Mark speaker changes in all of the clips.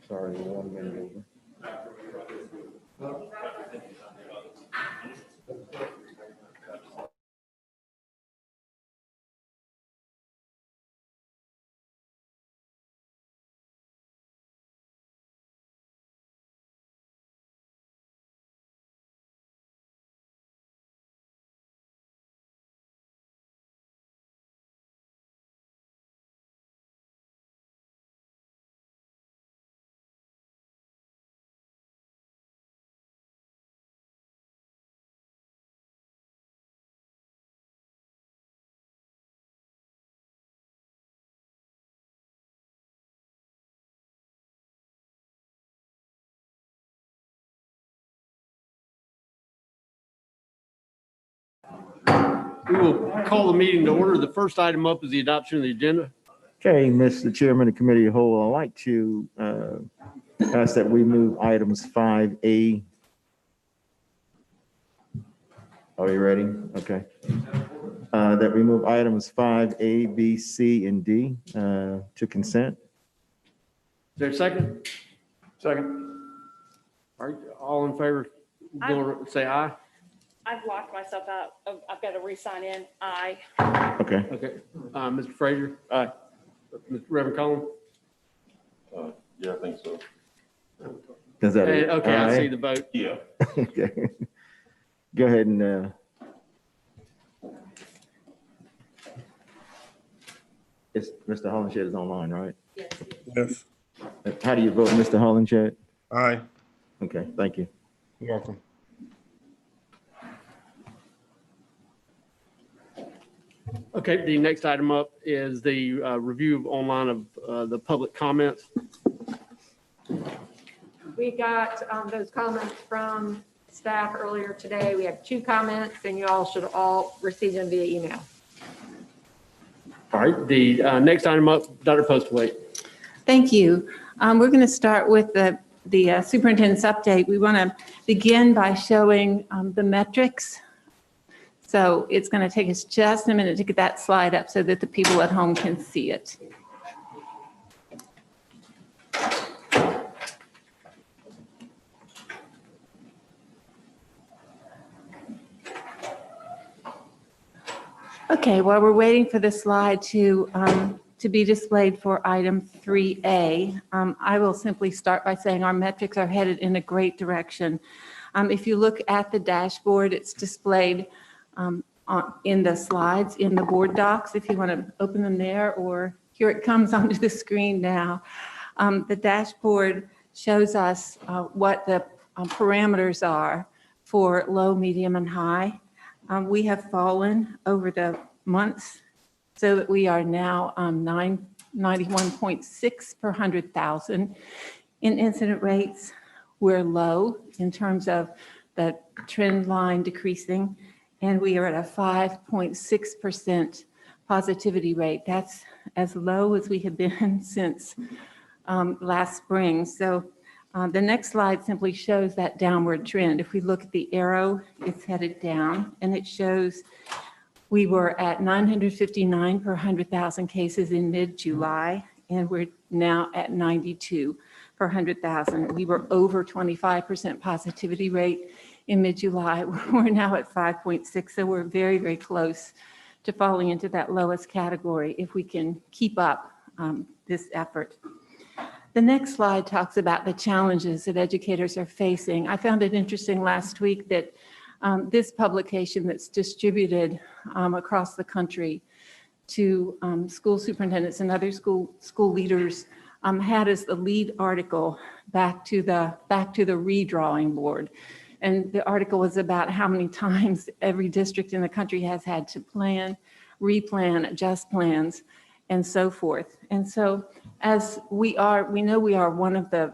Speaker 1: Sorry, 1 minute over.
Speaker 2: We will call the meeting to order. The first item up is the adoption of the agenda.
Speaker 1: Okay, Mr. Chairman of the Committee of the Whole, I'd like to ask that we move items 5A. Are you ready? Okay. That we move items 5A, B, C, and D to consent.
Speaker 2: Is there a second? Second. All right, all in favor, say aye.
Speaker 3: I've locked myself out. I've got to re-sign in. Aye.
Speaker 1: Okay.
Speaker 2: Okay. Mr. Frazier? Aye. Mr. Reverend Collins?
Speaker 4: Yeah, I think so.
Speaker 1: Is that it?
Speaker 2: Okay, I
Speaker 1: Aye?
Speaker 2: see the vote.
Speaker 4: Yeah.
Speaker 1: Okay. Go ahead and it's Mr. Hollenshed is online, right?
Speaker 5: Yes.
Speaker 1: How do you vote, Mr. Hollenshed?
Speaker 5: Aye.
Speaker 1: Okay, thank you.
Speaker 5: You're welcome.
Speaker 2: Okay, the next item up is the review of online of the public comments.
Speaker 3: We got those comments from staff earlier today. We have 2 comments and you all should all receive them via email.
Speaker 2: All right, the next item up, Dr. Postwar.
Speaker 6: Thank you. We're going to start with the superintendent's update. We want to begin by showing the metrics. So it's going to take us just a minute to get that slide up so that the people at home can see it. Okay, while we're waiting for the slide to be displayed for item 3A, I will simply start by saying our metrics are headed in a great direction. If you look at the dashboard, it's displayed in the slides, in the board docs, if you want to open them there, or here it comes onto the screen now. The dashboard shows us what the parameters are for low, medium, and high. We have fallen over the months so that we are now 91.6 per 100,000. In incident rates, we're low in terms of the trend line decreasing, and we are at a 5.6% positivity rate. That's as low as we have been since last spring. So the next slide simply shows that downward trend. If we look at the arrow, it's headed down, and it shows we were at 959 per 100,000 cases in mid-July, and we're now at 92 per 100,000. We were over 25% positivity rate in mid-July. We're now at 5.6, so we're very, very close to falling into that lowest category if we can keep up this effort. The next slide talks about the challenges that educators are facing. I found it interesting last week that this publication that's distributed across the country to school superintendents and other school leaders had as the lead article back to the redrawing board. And the article was about how many times every district in the country has had to plan, replan, adjust plans, and so forth. And so as we know we are one of the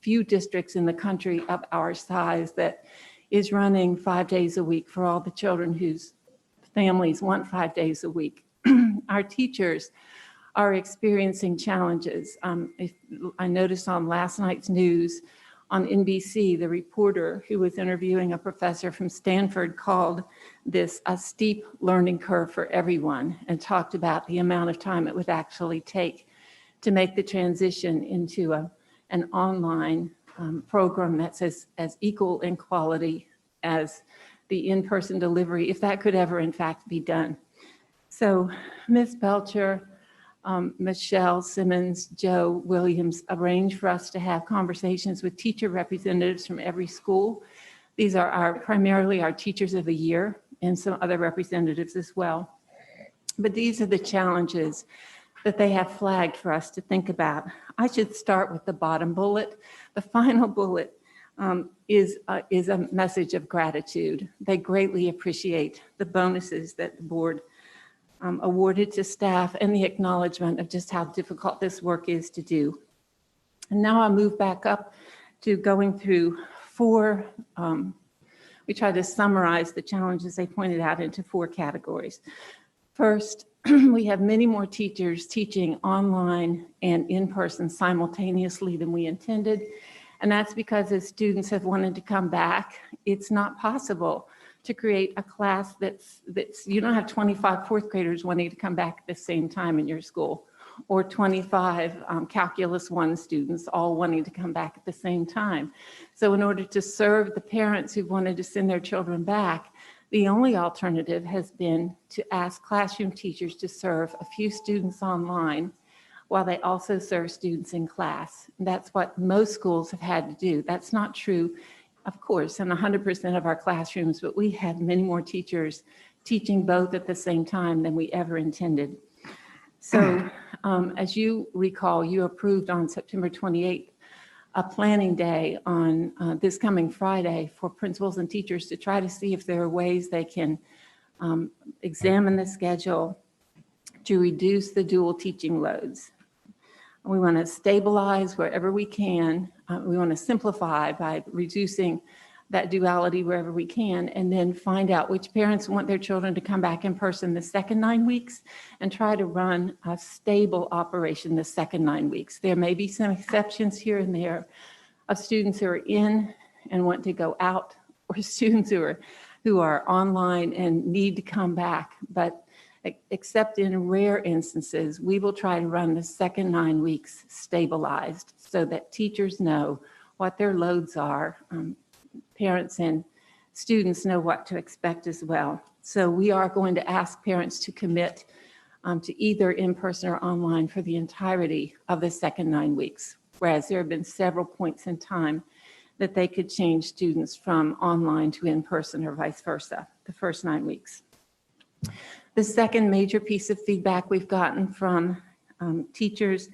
Speaker 6: few districts in the country of our size that is running 5 days a week for all the children whose families want 5 days a week. Our teachers are experiencing challenges. I noticed on last night's news on NBC, the reporter who was interviewing a professor from Stanford called this a steep learning curve for everyone and talked about the amount of time it would actually take to make the transition into a an online program that's as equal in quality as the in-person delivery, if that could ever in fact be done. So Ms. Belcher, Michelle Simmons, Joe Williams arranged for us to have conversations with teacher representatives from every school. These are primarily our teachers of the year and some other representatives as well. But these are the challenges that they have flagged for us to think about. I should start with the bottom bullet. The final bullet is a message of gratitude. They greatly appreciate the bonuses that the board awarded to staff and the acknowledgement of just how difficult this work is to do. And now I'll move back up to going through four, we try to summarize the challenges they pointed out into four categories. First, we have many more teachers teaching online and in person simultaneously than we intended. And that's because as students have wanted to come back, it's not possible to create a class that's you don't have 25 fourth graders wanting to come back at the same time in your school, or 25 Calculus 1 students all wanting to come back at the same time. So in order to serve the parents who wanted to send their children back, the only alternative has been to ask classroom teachers to serve a few students online while they also serve students in class. And that's what most schools have had to do. That's not true, of course, in 100% of our classrooms, but we had many more teachers teaching both at the same time than we ever intended. So as you recall, you approved on September 28th a planning day on this coming Friday for principals and teachers to try to see if there are ways they can examine the schedule to reduce the dual teaching loads. We want to stabilize wherever we can. We want to simplify by reducing that duality wherever we can, and then find out which parents want their children to come back in person the second 9 weeks and try to run a stable operation the second 9 weeks. There may be some exceptions here and there of students who are in and want to go out, or students who are online and need to come back. But except in rare instances, we will try to run the second 9 weeks stabilized so that teachers know what their loads are. Parents and students know what to expect as well. So we are going to ask parents to commit to either in person or online for the entirety of the second 9 weeks, whereas there have been several points in time that they could change students from online to in person or vice versa, the first 9 weeks. The second major piece of feedback we've gotten from teachers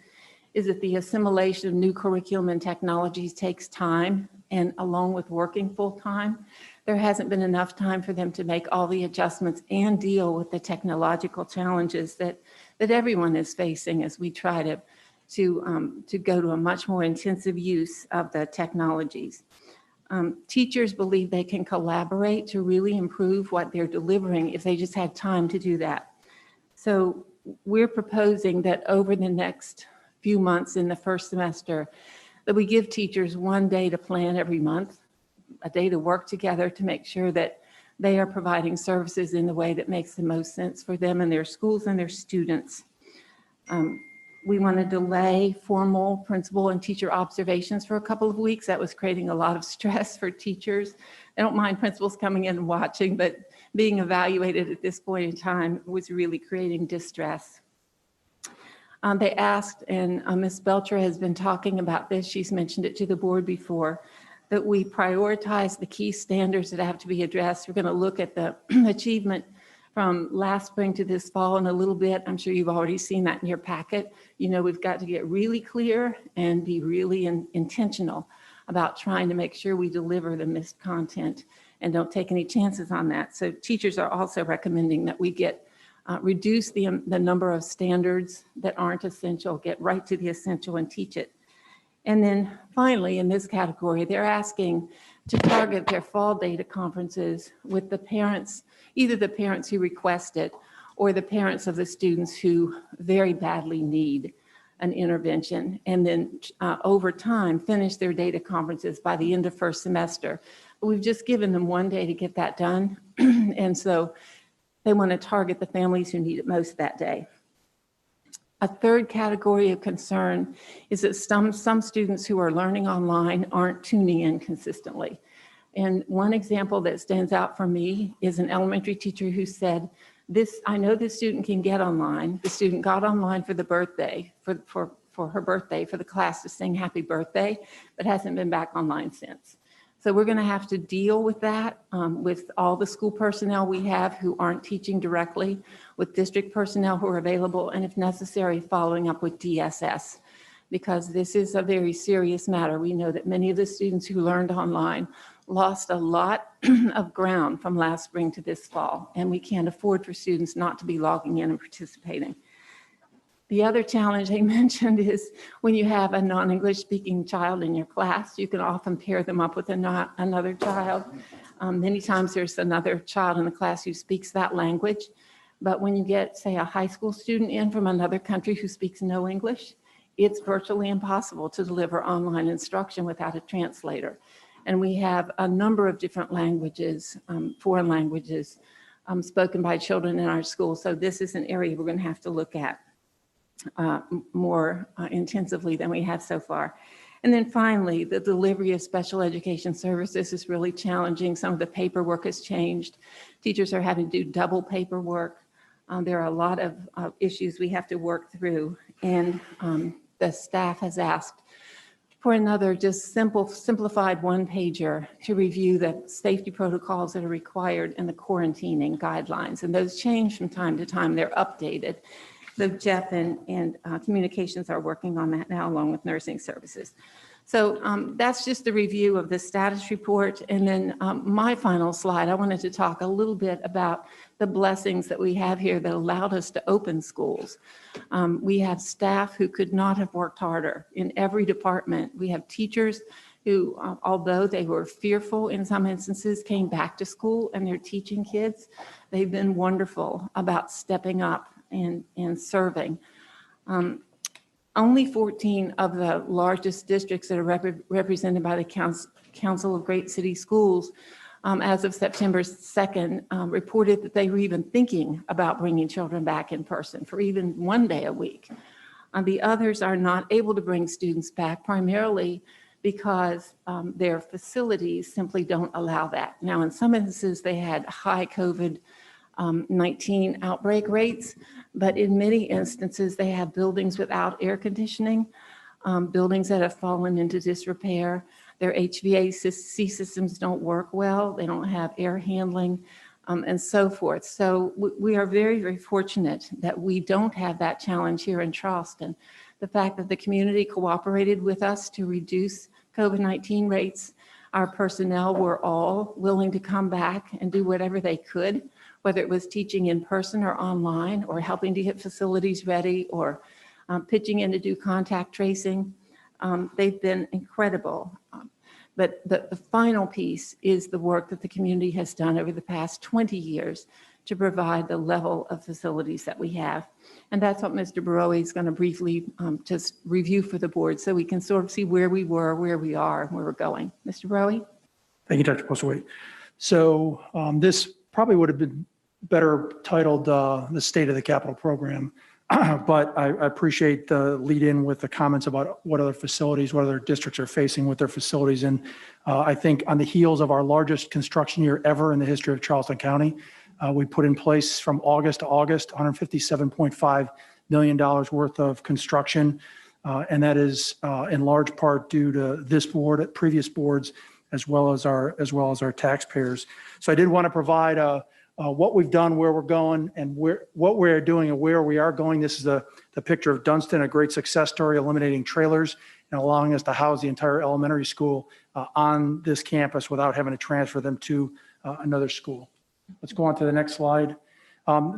Speaker 6: is that the assimilation of new curriculum and technologies takes time, and along with working full time, there hasn't been enough time for them to make all the adjustments and deal with the technological challenges that everyone is facing as we try to go to a much more intensive use of the technologies. Teachers believe they can collaborate to really improve what they're delivering if they just had time to do that. So we're proposing that over the next few months in the first semester, that we give teachers 1 day to plan every month, a day to work together to make sure that they are providing services in the way that makes the most sense for them and their schools and their students. We want to delay formal principal and teacher observations for a couple of weeks. That was creating a lot of stress for teachers. I don't mind principals coming in and watching, but being evaluated at this point in time was really creating distress. They asked, and Ms. Belcher has been talking about this, she's mentioned it to the board before, that we prioritize the key standards that have to be addressed. We're going to look at the achievement from last spring to this fall in a little bit. I'm sure you've already seen that in your packet. You know, we've got to get really clear and be really intentional about trying to make sure we deliver the missed content and don't take any chances on that. So teachers are also recommending that we get reduce the number of standards that aren't essential, get right to the essential and teach it. And then finally, in this category, they're asking to target their fall data conferences with the parents, either the parents who request it or the parents of the students who very badly need an intervention, and then over time, finish their data conferences by the end of first semester. But we've just given them 1 day to get that done. And so they want to target the families who need it most that day. A third category of concern is that some students who are learning online aren't tuning in consistently. And one example that stands out for me is an elementary teacher who said, I know this student can get online. The student got online for the birthday, for her birthday, for the class to sing happy birthday, but hasn't been back online since. So we're going to have to deal with that with all the school personnel we have who aren't teaching directly, with district personnel who are available, and if necessary, following up with DSS, because this is a very serious matter. We know that many of the students who learned online lost a lot of ground from last spring to this fall, and we can't afford for students not to be logging in and participating. The other challenge I mentioned is when you have a non-English speaking child in your class, you can often pair them up with another child. Many times there's another child in the class who speaks that language. But when you get, say, a high school student in from another country who speaks no English, it's virtually impossible to deliver online instruction without a translator. And we have a number of different languages, foreign languages, spoken by children in our schools. So this is an area we're going to have to look at more intensively than we have so far. And then finally, the delivery of special education services is really challenging. Some of the paperwork has changed. Teachers are having to do double paperwork. There are a lot of issues we have to work through. And the staff has asked for another just simplified one-pager to review the safety protocols that are required in the quarantining guidelines. And those change from time to time. They're updated. So Jeff and communications are working on that now, along with nursing services. So that's just a review of the status report. And then my final slide, I wanted to talk a little bit about the blessings that we have here that allowed us to open schools. We have staff who could not have worked harder in every department. We have teachers who, although they were fearful in some instances, came back to school and they're teaching kids. They've been wonderful about stepping up and serving. Only 14 of the largest districts that are represented by the Council of Great City Schools as of September 2nd reported that they were even thinking about bringing children back in person for even one day a week. The others are not able to bring students back primarily because their facilities simply don't allow that. Now, in some instances, they had high COVID-19 outbreak rates, but in many instances, they have buildings without air conditioning, buildings that have fallen into disrepair. Their HVAC systems don't work well. They don't have air handling, and so forth. So we are very, very fortunate that we don't have that challenge here in Charleston. The fact that the community cooperated with us to reduce COVID-19 rates, our personnel were all willing to come back and do whatever they could, whether it was teaching in person or online, or helping to get facilities ready, or pitching in to do contact tracing. They've been incredible. But the final piece is the work that the community has done over the past 20 years to provide the level of facilities that we have. And that's what Mr. Baroe is going to briefly just review for the board, so we can sort of see where we were, where we are, and where we're going. Mr. Baroe?
Speaker 5: Thank you, Dr. Postwar. So this probably would have been better titled the State of the Capital Program, but I appreciate the lead in with the comments about what other facilities, what other districts are facing with their facilities. And I think on the heels of our largest construction year ever in the history of Charleston County, we put in place from August to August, $157.5 million worth of construction. And that is in large part due to this board, previous boards, as well as our taxpayers. So I did want to provide what we've done, where we're going, and what we're doing and where we are going. This is the picture of Dunston, a great success story, eliminating trailers and allowing us to house the entire elementary school on this campus without having to transfer them to another school. Let's go on to the next slide.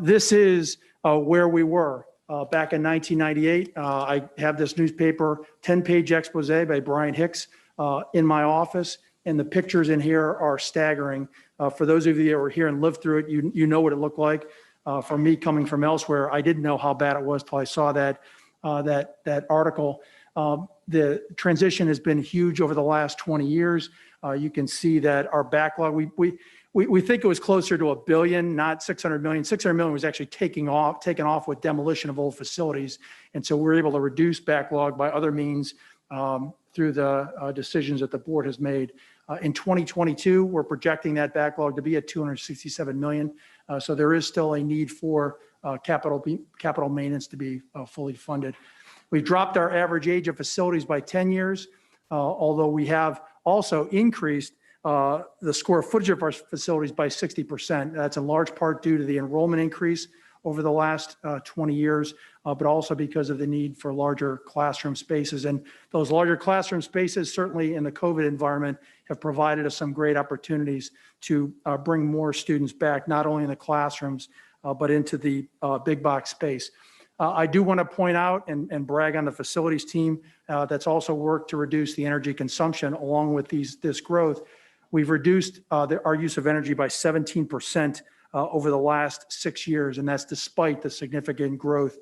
Speaker 5: This is where we were back in 1998. I have this newspaper 10-page expose by Brian Hicks in my office, and the pictures in here are staggering. For those of you that were here and lived through it, you know what it looked like. For me, coming from elsewhere, I didn't know how bad it was till I saw that article. The transition has been huge over the last 20 years. You can see that our backlog, We think it was closer to $1 billion, not 600 million. 600 million was actually taken off with demolition of old facilities. And so we're able to reduce backlog by other means through the decisions that the board has made. In 2022, we're projecting that backlog to be at 267 million. So there is still a need for capital maintenance to be fully funded. We've dropped our average age of facilities by 10 years, although we have also increased the square footage of our facilities by 60%. That's in large part due to the enrollment increase over the last 20 years, but also because of the need for larger classroom spaces. And those larger classroom spaces, certainly in the COVID environment, have provided us some great opportunities to bring more students back, not only in the classrooms, but into the big box space. I do want to point out and brag on the facilities team that's also worked to reduce the energy consumption along with this growth. We've reduced our use of energy by 17% over the last 6 years, and that's despite the significant growth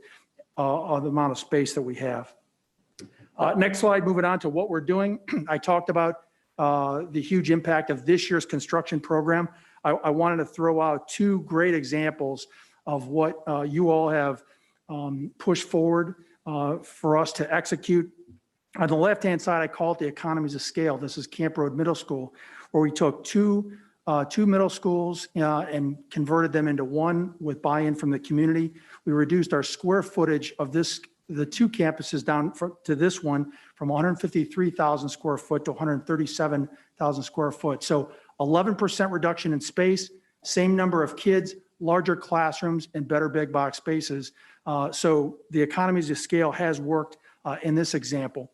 Speaker 5: of the amount of space that we have. Next slide, moving on to what we're doing. I talked about the huge impact of this year's construction program. I wanted to throw out 2 great examples of what you all have pushed forward for us to execute. On the left-hand side, I call it the economies of scale. This is Camp Road Middle School, where we took two middle schools and converted them into one with buy-in from the community. We reduced our square footage of the 2 campuses down to this one from 153,000 square foot to 137,000 square foot. So 11% reduction in space, same number of kids, larger classrooms, and better big box spaces. So the economies of scale has worked in this example.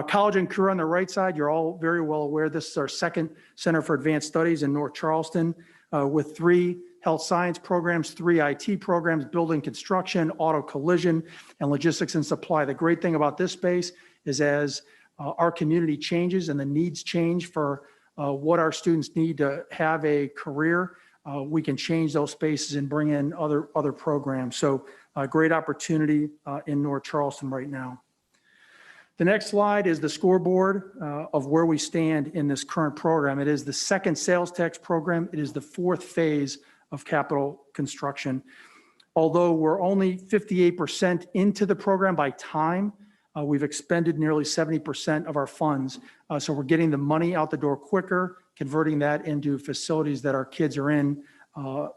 Speaker 5: College and career on the right side, you're all very well aware. This is our second Center for Advanced Studies in North Charleston with 3 health science programs, 3 IT programs, building construction, auto collision, and logistics and supply. The great thing about this space is as our community changes and the needs change for what our students need to have a career, we can change those spaces and bring in other programs. So a great opportunity in North Charleston right now. The next slide is the scoreboard of where we stand in this current program. It is the second sales tax program. It is the 4th phase of capital construction. Although we're only 58% into the program by time, we've expended nearly 70% of our funds. So we're getting the money out the door quicker, converting that into facilities that our kids are in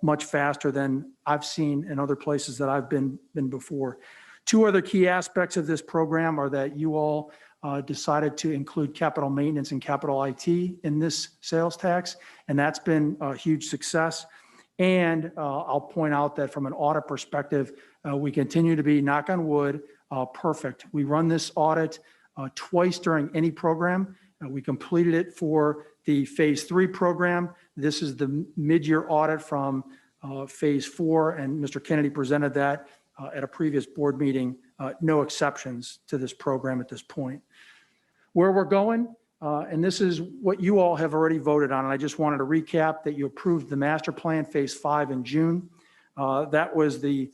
Speaker 5: much faster than I've seen in other places that I've been before. 2 other key aspects of this program are that you all decided to include capital maintenance and capital IT in this sales tax, and that's been a huge success. And I'll point out that from an audit perspective, we continue to be, knock on wood, perfect. We run this audit twice during any program. We completed it for the phase 3 program. This is the mid-year audit from phase 4, and Mr. Kennedy presented that at a previous board meeting. No exceptions to this program at this point. Where we're going, and this is what you all have already voted on, and I just wanted to recap that you approved the master plan phase 5 in June. That was the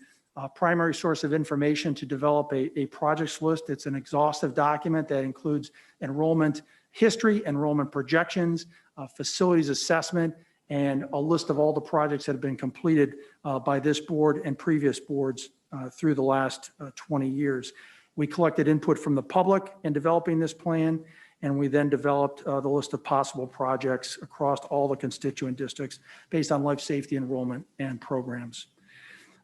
Speaker 5: primary source of information to develop a projects list. It's an exhaustive document that includes enrollment history, enrollment projections, facilities assessment, and a list of all the projects that have been completed by this board and previous boards through the last 20 years. We collected input from the public in developing this plan, and we then developed the list of possible projects across all the constituent districts based on life safety enrollment and programs.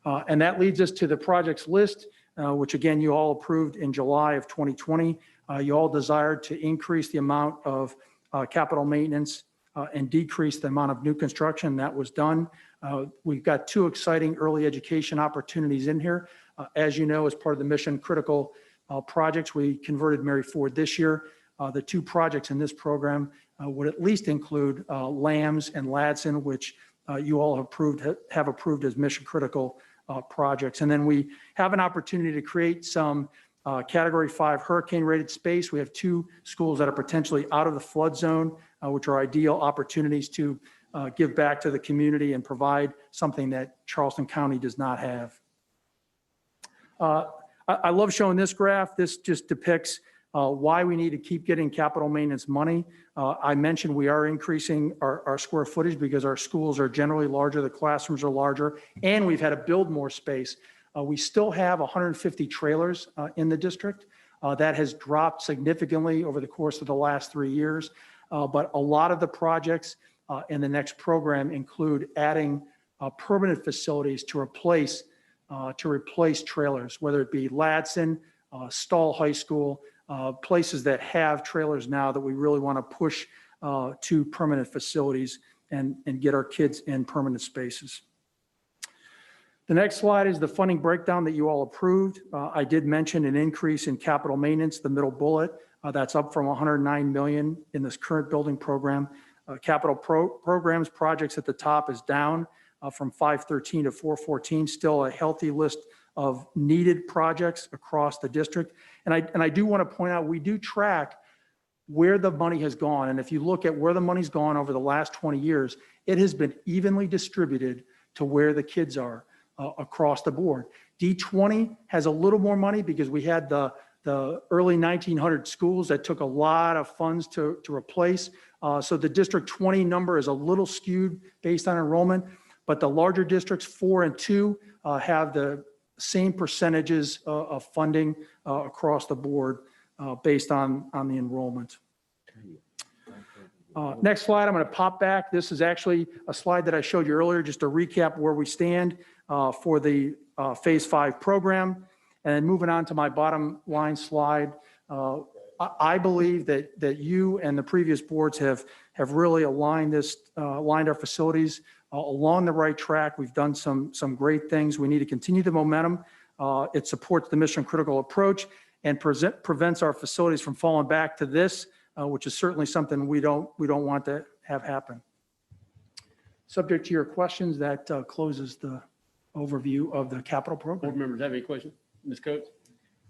Speaker 5: And that leads us to the projects list, which again, you all approved in July of 2020. You all desired to increase the amount of capital maintenance and decrease the amount of new construction. That was done. We've got 2 exciting early education opportunities in here. As you know, as part of the mission critical projects, we converted Mary Ford this year. The 2 projects in this program would at least include Lambs and Ladson, which you all have approved as mission critical projects. And then we have an opportunity to create some Category 5 hurricane rated space. We have 2 schools that are potentially out of the flood zone, which are ideal opportunities to give back to the community and provide something that Charleston County does not have. I love showing this graph. This just depicts Why we need to keep getting capital maintenance money. I mentioned we are increasing our square footage because our schools are generally larger, the classrooms are larger, and we've had to build more space. We still have 150 trailers in the district. That has dropped significantly over the course of the last 3 years. But a lot of the projects in the next program include adding permanent facilities to replace trailers, whether it be Ladson, Stall High School, places that have trailers now that we really want to push to permanent facilities and get our kids in permanent spaces. The next slide is the funding breakdown that you all approved. I did mention an increase in capital maintenance, the middle bullet. That's up from 109 million in this current building program. Capital programs projects at the top is down from 513 to 414, still a healthy list of needed projects across the district. And I do want to point out, we do track where the money has gone. And if you look at where the money's gone over the last 20 years, it has been evenly distributed to where the kids are across the board. D20 has a little more money because we had the early 1900 schools that took a lot of funds to replace. So the District 20 number is a little skewed based on enrollment, but the larger districts 4 and 2 have the same percentages of funding across the board based on the enrollment. Next slide, I'm going to pop back. This is actually a slide that I showed you earlier, just to recap where we stand for the Phase 5 program. And then moving on to my bottom line slide, I believe that you and the previous boards have really aligned our facilities along the right track. We've done some great things. We need to continue the momentum. It supports the mission critical approach and prevents our facilities from falling back to this, which is certainly something we don't want to have happen. Subject to your questions, that closes the overview of the capital
Speaker 2: Board
Speaker 5: program.
Speaker 2: members have any questions? Ms. Coates?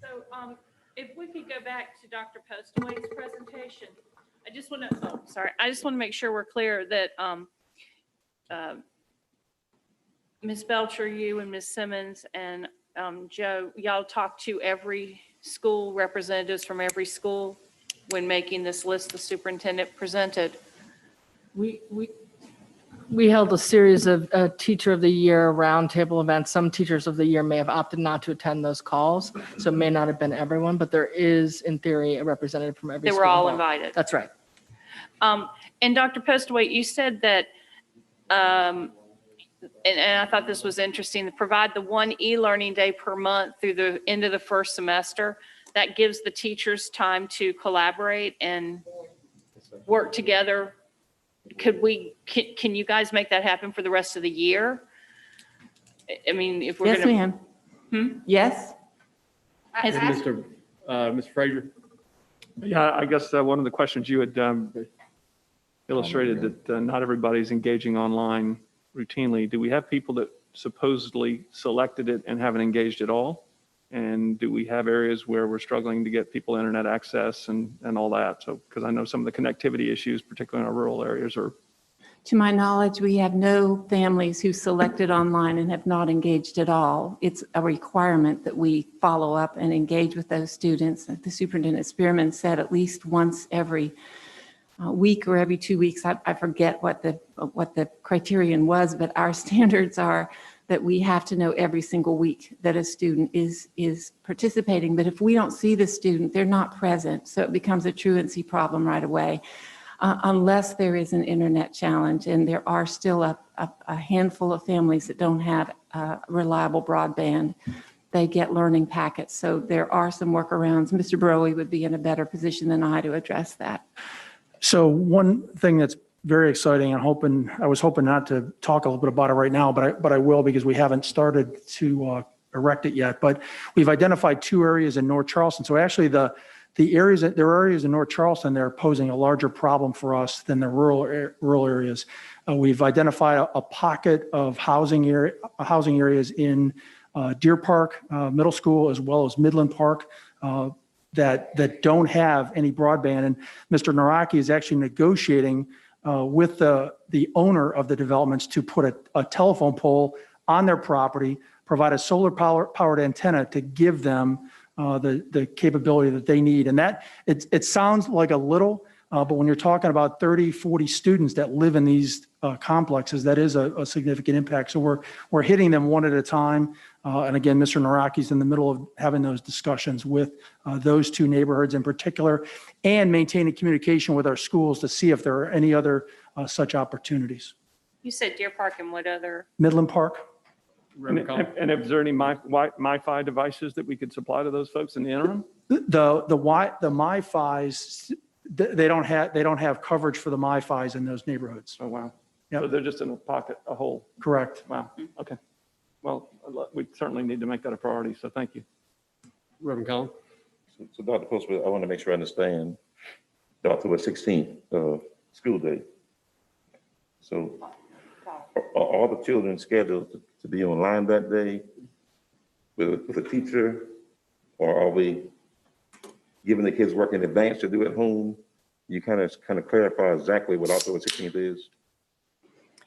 Speaker 7: So if we could go back to Dr. Postwait's presentation, I just want to make sure we're clear that Ms. Belcher, you and Ms. Simmons and Joe, y'all talk to every school, representatives from every school when making this list the superintendent presented.
Speaker 8: We held a series of Teacher of the Year roundtable events. Some Teachers of the Year may have opted not to attend those calls, so it may not have been everyone, but there is, in theory, a representative from every
Speaker 7: They
Speaker 8: school.
Speaker 7: were all
Speaker 8: involved.
Speaker 7: invited.
Speaker 8: That's right.
Speaker 7: And Dr. Postwait, you said that, and I thought this was interesting, to provide the one e-learning day per month through the end of the first semester. That gives the teachers time to collaborate and work together. Can you guys make that happen for the rest of the year? I mean, if we're
Speaker 6: Yes,
Speaker 7: going to.
Speaker 6: ma'am. Yes?
Speaker 7: Has-
Speaker 2: Mr. Frazier?
Speaker 9: Yeah, I guess one of the questions you had illustrated that not everybody's engaging online routinely. Do we have people that supposedly selected it and haven't engaged at all? And do we have areas where we're struggling to get people internet access and all that? So, because I know some of the connectivity issues, particularly in our rural areas, are.
Speaker 6: To my knowledge, we have no families who selected online and have not engaged at all. It's a requirement that we follow up and engage with those students. The Superintendent Spearman said at least once every week or every 2 weeks. I forget what the criterion was, but our standards are that we have to know every single week that a student is participating. But if we don't see the student, they're not present. So it becomes a truancy problem right away, unless there is an internet challenge. And there are still a handful of families that don't have reliable broadband. They get learning packets. So there are some workarounds. Mr. Broey would be in a better position than I to address that.
Speaker 5: So one thing that's very exciting, I was hoping not to talk a little bit about it right now, but I will, because we haven't started to erect it yet. But we've identified 2 areas in North Charleston. So actually there are areas in North Charleston that are posing a larger problem for us than the rural areas. We've identified a pocket of housing areas in Deer Park Middle School, as well as Midland Park, that don't have any broadband. And Mr. Naraki is actually negotiating with the owner of the developments to put a telephone pole on their property, provide a solar powered antenna to give them the capability that they need. And that, it sounds like a little, but when you're talking about 30, 40 students that live in these complexes, that is a significant impact. So we're hitting them one at a time. And again, Mr. Naraki's in the middle of having those discussions with those two neighborhoods in particular, and maintaining communication with our schools to see if there are any other such opportunities.
Speaker 7: You said Deer Park and what other?
Speaker 5: Midland Park.
Speaker 2: Reverend Collins.
Speaker 9: And is there any MiFi devices that we could supply to those folks in the interim?
Speaker 5: The MiFis, they don't have coverage for the MiFis in those neighborhoods.
Speaker 9: Oh, wow.
Speaker 5: Yep.
Speaker 9: So they're just in a pocket, a hole.
Speaker 5: Correct.
Speaker 9: Wow. Okay. Well, we certainly need to make that a priority. So thank you.
Speaker 2: Reverend Collins.
Speaker 4: So Dr. Postwar, I want to make sure I understand the October 16th school day. So are all the children scheduled to be online that day with a teacher? Or are we giving the kids work in advance to do at home? You kind of clarify exactly what October 16th is?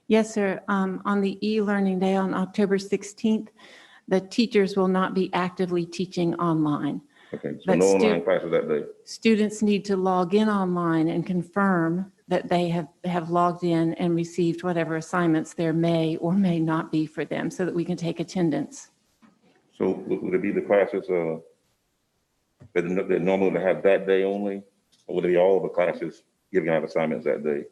Speaker 6: Yes, sir. On the e-learning day on October 16th, the teachers will not be actively teaching online.
Speaker 4: Okay, so
Speaker 6: But
Speaker 4: no online classes that day.
Speaker 6: Students need to log in online and confirm that they have logged in and received whatever assignments there may or may not be for them so that we can take attendance.
Speaker 4: So would it be the classes that normally would have that day only? Or would it be all of the classes giving out assignments that day?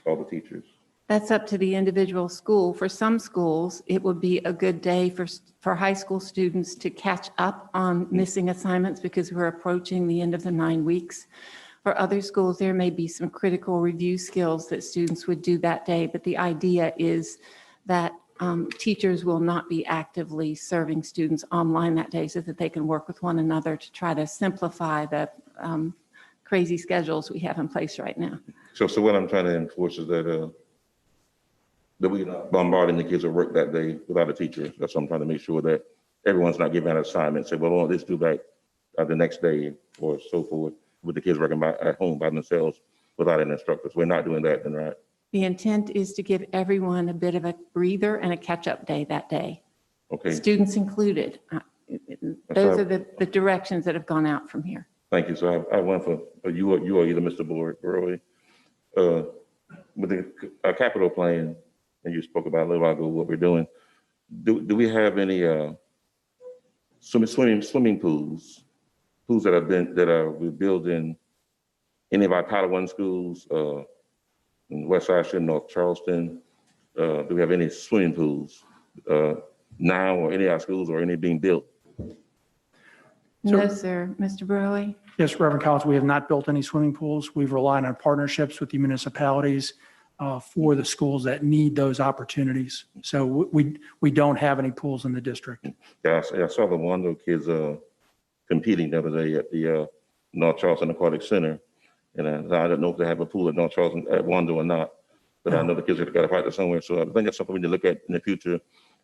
Speaker 4: All the teachers?
Speaker 6: That's up to the individual school. For some schools, it would be a good day for high school students to catch up on missing assignments because we're approaching the end of the 9 weeks. For other schools, there may be some critical review skills that students would do that day, but the idea is that teachers will not be actively serving students online that day so that they can work with one another to try to simplify the crazy schedules we have in place right now.
Speaker 4: So what I'm trying to enforce is that we're not bombarding the kids at work that day without a teacher. That's what I'm trying to make sure, that everyone's not giving out assignments. Say, well, let's do back the next day or so forth, with the kids working at home by themselves without an instructor. So we're not doing that then, right?
Speaker 6: The intent is to give everyone a bit of a breather and a catch-up day that day.
Speaker 4: Okay,
Speaker 6: Students included. Those are the directions that have gone out from here.
Speaker 4: thank you. So I went for you or either Mr. Burroy. With the capital plan, and you spoke about a little while ago what we're doing. Do we have any swimming pools that are rebuilt in any of our Title I schools in West Ashland, North Charleston? Do we have any swimming pools now, or any of our schools, or any being built?
Speaker 6: No, sir. Mr. Burley?
Speaker 5: Yes, Reverend Collins, we have not built any swimming pools. We've relied on partnerships with the municipalities for the schools that need those opportunities. So we don't have any pools in the district.
Speaker 4: Yeah, I saw the Wando kids competing the other day at the North Charleston Aquatic Center. And I don't know if they have a pool at North Charleston at Wando or not, but I know the kids have got to practice somewhere. So I think that's something we need to look at in the future,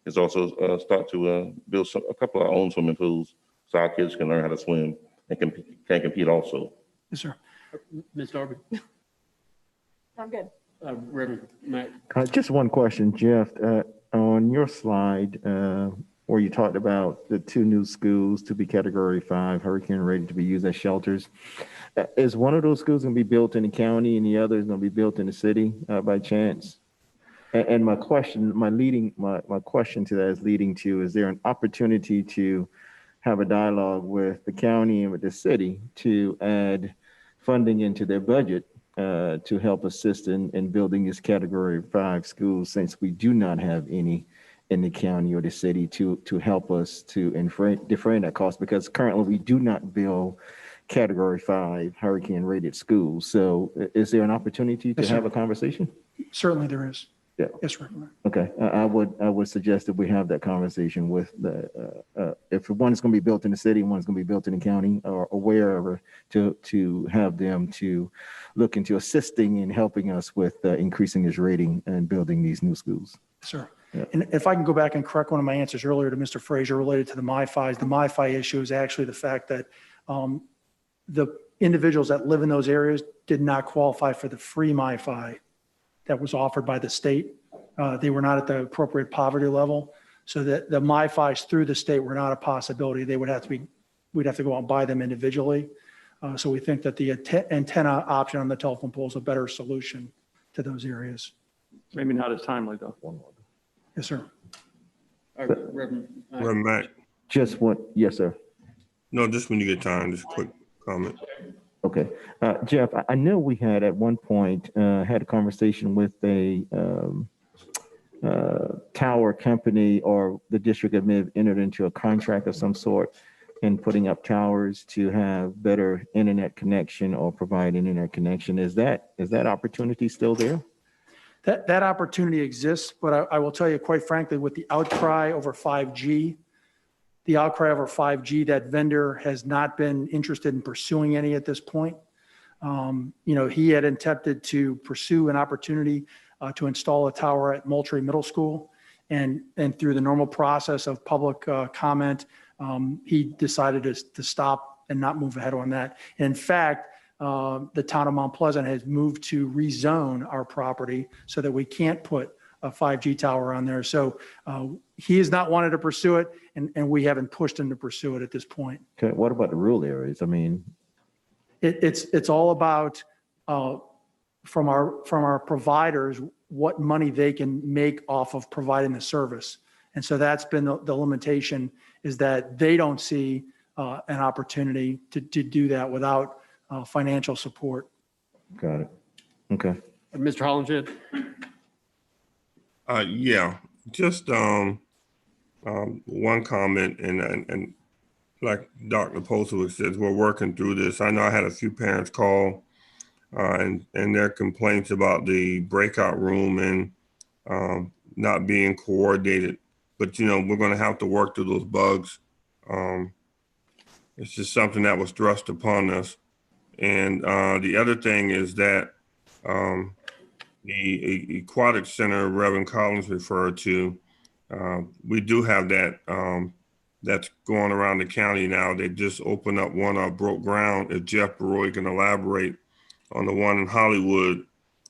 Speaker 4: is also start to build a couple of our own swimming pools so our kids can learn how to swim and can compete also.
Speaker 5: Yes, sir.
Speaker 2: Ms. Darby.
Speaker 3: I'm good.
Speaker 2: Reverend Mack.
Speaker 1: Just one question, Jeff. On your slide, where you talked about the 2 new schools to be Category 5 hurricane rated to be used as shelters, is one of those schools going to be built in the county and the other is going to be built in the city by chance? And my question to that is leading to, is there an opportunity to have a dialogue with the county and with the city to add funding into their budget to help assist in building this Category 5 schools, since we do not have any in the county or the city to help us to defray that cost, because currently we do not build Category 5 hurricane rated schools. So is there an opportunity to have a conversation?
Speaker 5: Certainly there is.
Speaker 1: Yeah.
Speaker 5: Yes, Reverend.
Speaker 1: Okay, I would suggest that we have that conversation with if one's going to be built in the city, one's going to be built in the county or wherever, to have them to look into assisting and helping us with increasing this rating and building these new schools.
Speaker 5: Sir.
Speaker 1: Yeah.
Speaker 5: And if I can go back and correct one of my answers earlier to Mr. Frazier related to the MiFi issue is actually the fact that the individuals that live in those areas did not qualify for the free MiFi that was offered by the state. They were not at the appropriate poverty level, so that the MiFis through the state were not a possibility. They would have to be we'd have to go out and buy them individually. So we think that the antenna option on the telephone pole is a better solution to those areas.
Speaker 9: Maybe not as timely, though.
Speaker 5: Yes, sir.
Speaker 2: All right, Reverend.
Speaker 10: Reverend Mack.
Speaker 1: Just one, yes, sir.
Speaker 10: No, just when you get time, just a quick comment.
Speaker 1: Okay. Jeff, I know we had at one point had a conversation with a tower company, or the district may have entered into a contract of some sort in putting up towers to have better internet connection or provide internet connection. Is that opportunity still there?
Speaker 5: That opportunity exists, but I will tell you, quite frankly, with the outcry over 5G, that vendor has not been interested in pursuing any at this point. He had attempted to pursue an opportunity to install a tower at Moultrie Middle School, and through the normal process of public comment, he decided to stop and not move ahead on that. In fact, the town of Mount Pleasant has moved to rezone our property so that we can't put a 5G tower on there. So he has not wanted to pursue it, and we haven't pushed him to pursue it at this point.
Speaker 1: Okay. What about the rural areas? I mean,
Speaker 5: It's all about from our providers what money they can make off of providing the service. And so that's been the limitation, is that they don't see an opportunity to do that without financial support.
Speaker 1: got it. Okay.
Speaker 2: Mr. Hollenshed.
Speaker 10: Yeah, just one comment, and like Dr. Postwar says, we're working through this. I know I had a few parents call and their complaints about the breakout room and not being coordinated. But, we're going to have to work through those bugs. It's just something that was thrust upon us. And the other thing is that the Aquatic Center Reverend Collins referred to, we do have that that's going around the county now. They just opened up one broke ground. If Jeff Baroy can elaborate on the one in Hollywood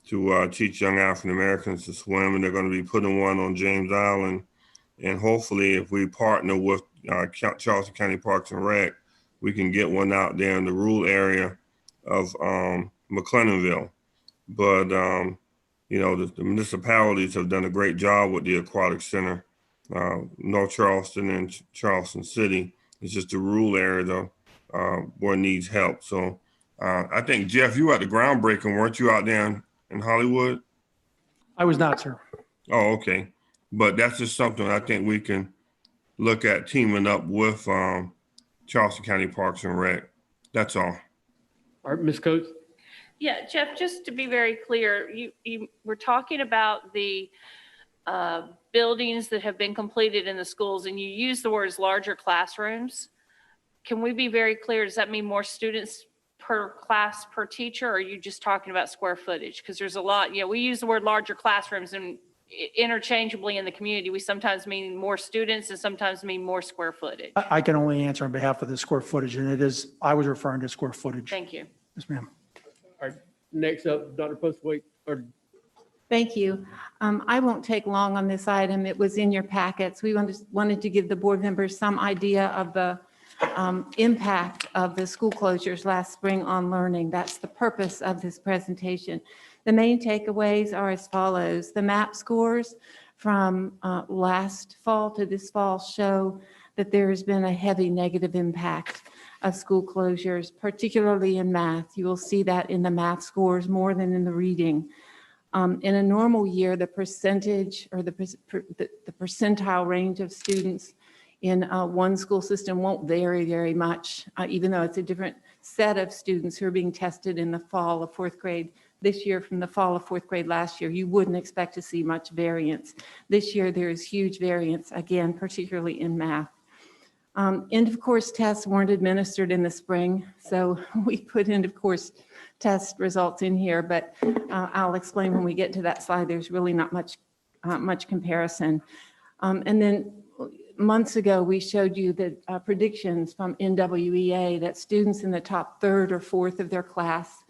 Speaker 10: to teach young African Americans to swim, and they're going to be putting one on James Island. And hopefully, if we partner with Charleston County Parks and Rec, we can get one out there in the rural area of McLennanville. But the municipalities have done a great job with the Aquatic Center, North Charleston and Charleston City. It's just the rural area where it needs help. So I think, Jeff, you were at the groundbreaking, weren't you, out there in Hollywood?
Speaker 5: I was not, sir.
Speaker 10: Oh, okay. But that's just something I think we can look at teaming up with Charleston County Parks and Rec. That's all.
Speaker 2: All right, Ms. Coates.
Speaker 7: Yeah, Jeff, just to be very clear, you were talking about the buildings that have been completed in the schools, and you used the words larger classrooms. Can we be very clear? Does that mean more students per class per teacher, or are you just talking about square footage? Because there's a lot, we use the word larger classrooms and interchangeably in the community. We sometimes mean more students and sometimes mean more square footage.
Speaker 5: I can only answer on behalf of the square footage, and I was referring to square footage.
Speaker 7: Thank you.
Speaker 5: Yes, ma'am.
Speaker 2: All right, next up, Dr. Postwar.
Speaker 6: Thank you. I won't take long on this item. It was in your packets. We wanted to give the board members some idea of the impact of the school closures last spring on learning. That's the purpose of this presentation. The main takeaways are as follows. The MAP scores from last fall to this fall show that there has been a heavy negative impact of school closures, particularly in math. You will see that in the math scores more than in the reading. In a normal year, the percentage or the percentile range of students in one school system won't vary very much, even though it's a different set of students who are being tested in the fall of fourth grade this year from the fall of fourth grade last year. You wouldn't expect to see much variance. This year, there is huge variance, again, particularly in math. End of course tests weren't administered in the spring, so we put end of course test results in here, but I'll explain when we get to that slide. There's really not much comparison. And then months ago, we showed you the predictions from NWEA that students in the top third or fourth of their class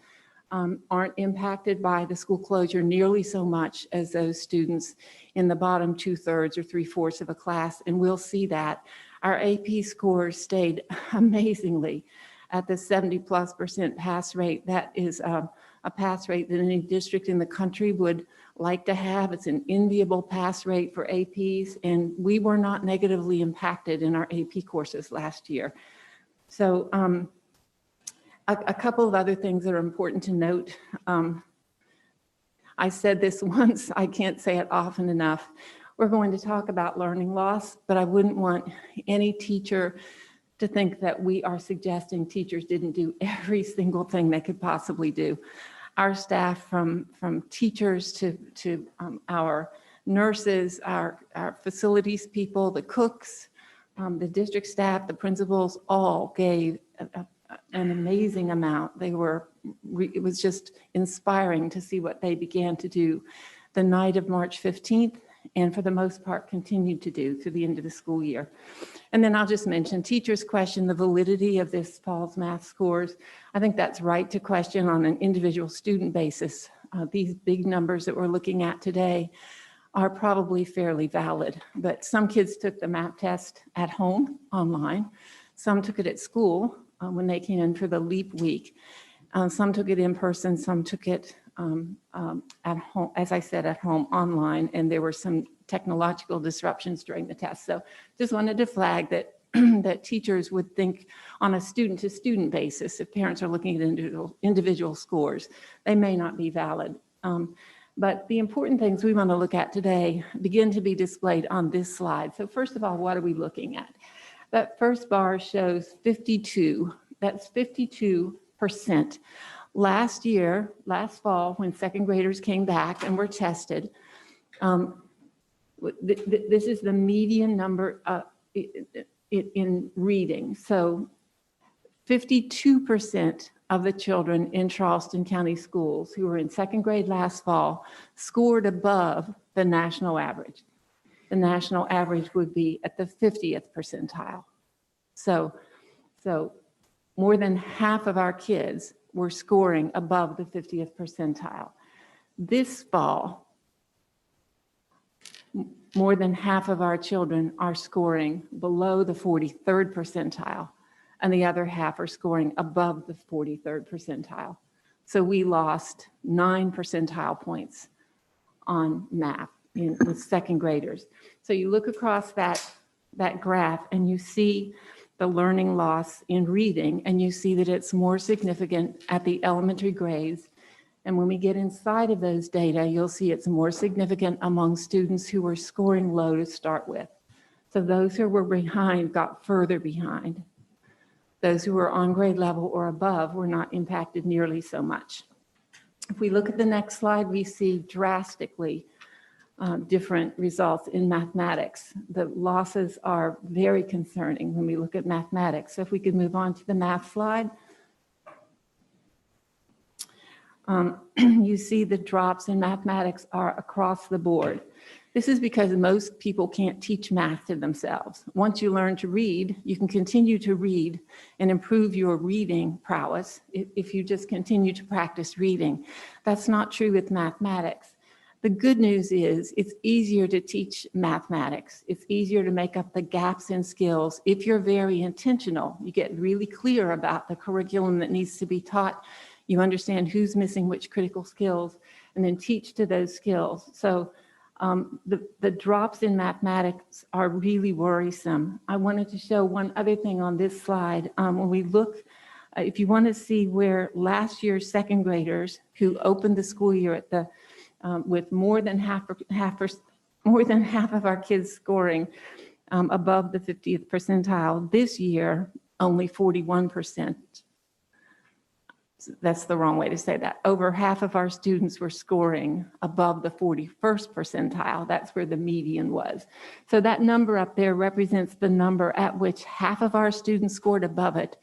Speaker 6: aren't impacted by the school closure nearly so much as those students in the bottom 2/3 or 3/4 of a class, and we'll see that. Our AP scores stayed amazingly at the 70+% pass rate. That is a pass rate that any district in the country would like to have. It's an enviable pass rate for APs, and we were not negatively impacted in our AP courses last year. So a couple of other things that are important to note. I said this once, I can't say it often enough. We're going to talk about learning loss, but I wouldn't want any teacher to think that we are suggesting teachers didn't do every single thing they could possibly do. Our staff, from teachers to our nurses, our facilities people, the cooks, the district staff, the principals, all gave an amazing amount. It was just inspiring to see what they began to do the night of March 15th, and for the most part continued to do through the end of the school year. And then I'll just mention, teachers question the validity of this fall's math scores. I think that's right to question on an individual student basis. These big numbers that we're looking at today are probably fairly valid, but some kids took the math test at home online. Some took it at school when they came in for the LEAP week. Some took it in person, some took it at home, as I said, at home online, and there were some technological disruptions during the test. So just wanted to flag that that teachers would think on a student-to-student basis, if parents are looking at individual scores, they may not be valid. But the important things we want to look at today begin to be displayed on this slide. So first of all, what are we looking at? That first bar shows 52. That's 52%. Last year, last fall, when second graders came back and were tested, this is the median number in reading. So 52% of the children in Charleston County schools who were in second grade last fall scored above the national average. The national average would be at the 50th percentile. So more than half of our kids were scoring above the 50th percentile. This fall, more than half of our children are scoring below the 43rd percentile, and the other half are scoring above the 43rd percentile. So we lost 9 percentile points on math with second graders. So you look across that graph and you see the learning loss in reading, and you see that it's more significant at the elementary grades. And when we get inside of those data, you'll see it's more significant among students who were scoring low to start with. So those who were behind got further behind. Those who were on grade level or above were not impacted nearly so much. If we look at the next slide, we see drastically different results in mathematics. The losses are very concerning when we look at mathematics. So if we could move on to the math slide. You see the drops in mathematics are across the board. This is because most people can't teach math to themselves. Once you learn to read, you can continue to read and improve your reading prowess if you just continue to practice reading. That's not true with mathematics. The good news is it's easier to teach mathematics. It's easier to make up the gaps in skills if you're very intentional. You get really clear about the curriculum that needs to be taught. You understand who's missing which critical skills, and then teach to those skills. So the drops in mathematics are really worrisome. I wanted to show one other thing on this slide. When we look, if you want to see where last year's second graders who opened the school year at the with more than half of our kids scoring above the 50th percentile. This year, only 41%. That's the wrong way to say that. Over half of our students were scoring above the 41st percentile. That's where the median was. So that number up there represents the number at which half of our students scored above it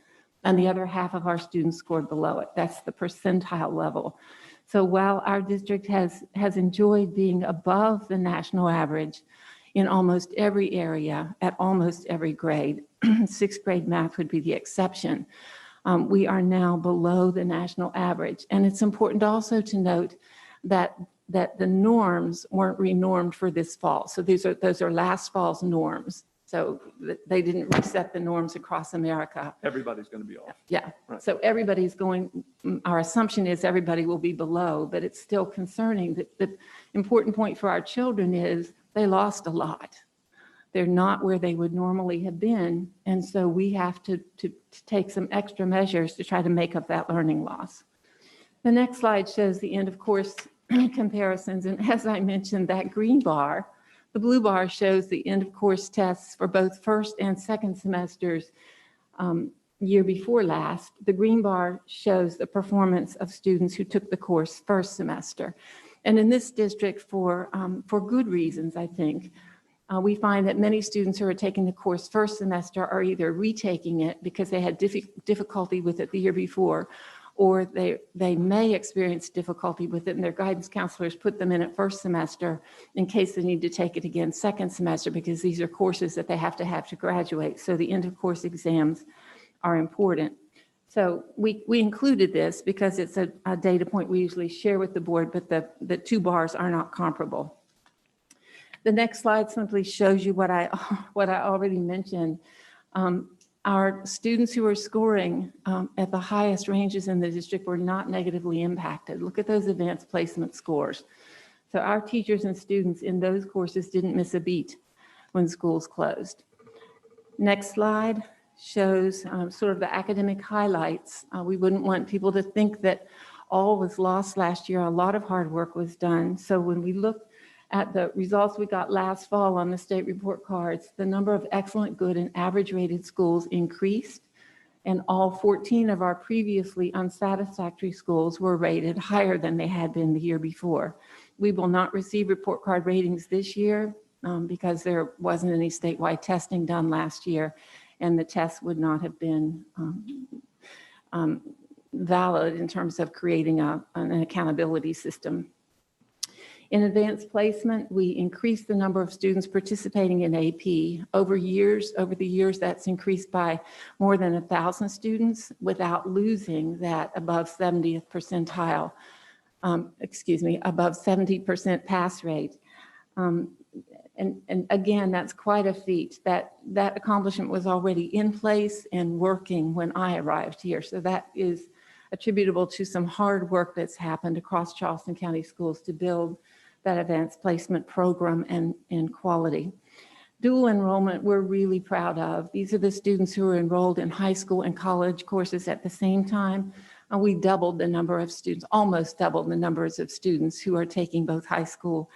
Speaker 6: and the other half of our students scored below it. That's the percentile level. So while our district has enjoyed being above the national average in almost every area at almost every grade, sixth grade math would be the exception, we are now below the national average. And it's important also to note that the norms weren't renormed for this fall. So those are last fall's norms. So they didn't reset the norms across America.
Speaker 9: Everybody's going to be off.
Speaker 6: Yeah,
Speaker 9: Right.
Speaker 6: so everybody's going, our assumption is everybody will be below, but it's still concerning. The important point for our children is they lost a lot. They're not where they would normally have been, and so we have to take some extra measures to try to make up that learning loss. The next slide shows the end of course comparisons, and as I mentioned, that green bar, the blue bar shows the end of course tests for both first and second semesters year before last. The green bar shows the performance of students who took the course first semester. And in this district, for good reasons, I think, we find that many students who are taking the course first semester are either retaking it because they had difficulty with it the year before, or they may experience difficulty with it and their guidance counselors put them in at first semester in case they need to take it again second semester, because these are courses that they have to graduate. So the end of course exams are important. So we included this because it's a data point we usually share with the board, but the two bars are not comparable. The next slide simply shows you what I already mentioned. Our students who are scoring at the highest ranges in the district were not negatively impacted. Look at those advanced placement scores. So our teachers and students in those courses didn't miss a beat when schools closed. Next slide shows sort of the academic highlights. We wouldn't want people to think that all was lost last year. A lot of hard work was done. So when we look at the results we got last fall on the state report cards, the number of excellent, good, and average rated schools increased, and all 14 of our previously unsatisfactory schools were rated higher than they had been the year before. We will not receive report card ratings this year because there wasn't any statewide testing done last year, and the tests would not have been valid in terms of creating an accountability system. In advanced placement, we increased the number of students participating in AP. Over the years, that's increased by more than 1,000 students without losing that above 70th percentile, above 70% pass rate. And again, that's quite a feat. That accomplishment was already in place and working when I arrived here. So that is attributable to some hard work that's happened across Charleston County Schools to build that advanced placement program and quality. Dual enrollment, we're really proud of. These are the students who are enrolled in high school and college courses at the same time. We doubled the number of students, almost doubled the numbers of students who are taking both high school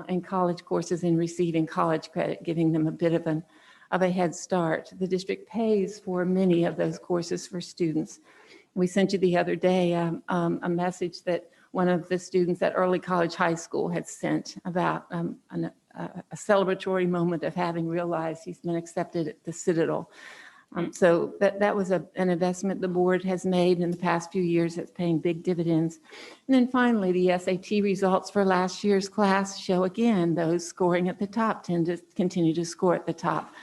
Speaker 6: and college courses and receiving college credit, giving them a bit of a head start. The district pays for many of those courses for students. We sent you the other day a message that one of the students at Early College High School had sent about a celebratory moment of having realized he's been accepted at the Citadel. So that was an investment the board has made in the past few years that's paying big dividends. And then finally, the SAT results for last year's class show again, those scoring at the top tend to continue to score at the top.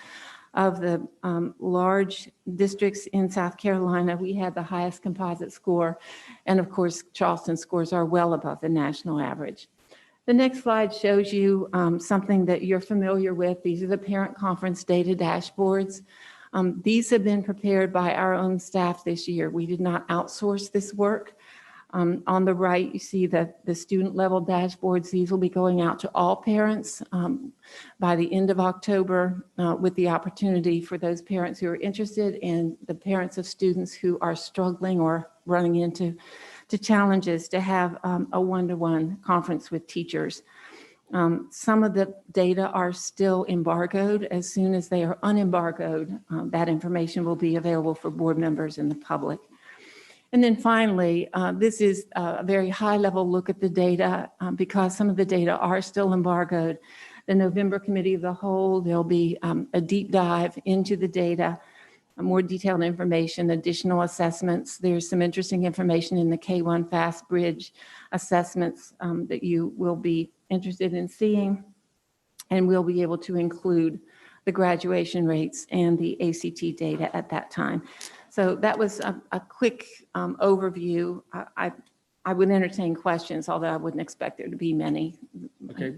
Speaker 6: Of the large districts in South Carolina, we had the highest composite score. And of course, Charleston scores are well above the national average. The next slide shows you something that you're familiar with. These are the parent conference data dashboards. These have been prepared by our own staff this year. We did not outsource this work. On the right, you see the student level dashboards. These will be going out to all parents by the end of October with the opportunity for those parents who are interested and the parents of students who are struggling or running into challenges to have a one-to-one conference with teachers. Some of the data are still embargoed. As soon as they are unembargoed, that information will be available for board members and the public. And then finally, this is a very high-level look at the data because some of the data are still embargoed. The November Committee of the Whole, there'll be a deep dive into the data, more detailed information, additional assessments. There's some interesting information in the K-1 Fast Bridge assessments that you will be interested in seeing, and we'll be able to include the graduation rates and the ACT data at that time. So that was a quick overview. I would entertain questions, although I wouldn't expect there to be many.
Speaker 2: Okay.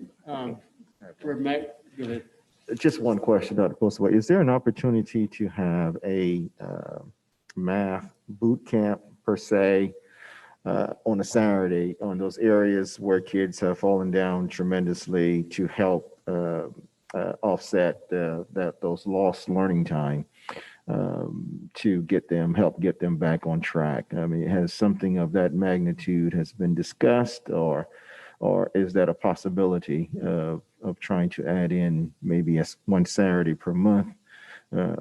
Speaker 2: Go ahead.
Speaker 1: Just one question, Dr. Postwar. Is there an opportunity to have a math boot camp per se on a Saturday on those areas where kids have fallen down tremendously to help offset those lost learning time to help get them back on track? I mean, has something of that magnitude has been discussed, or is that a possibility of trying to add in maybe one Saturday per month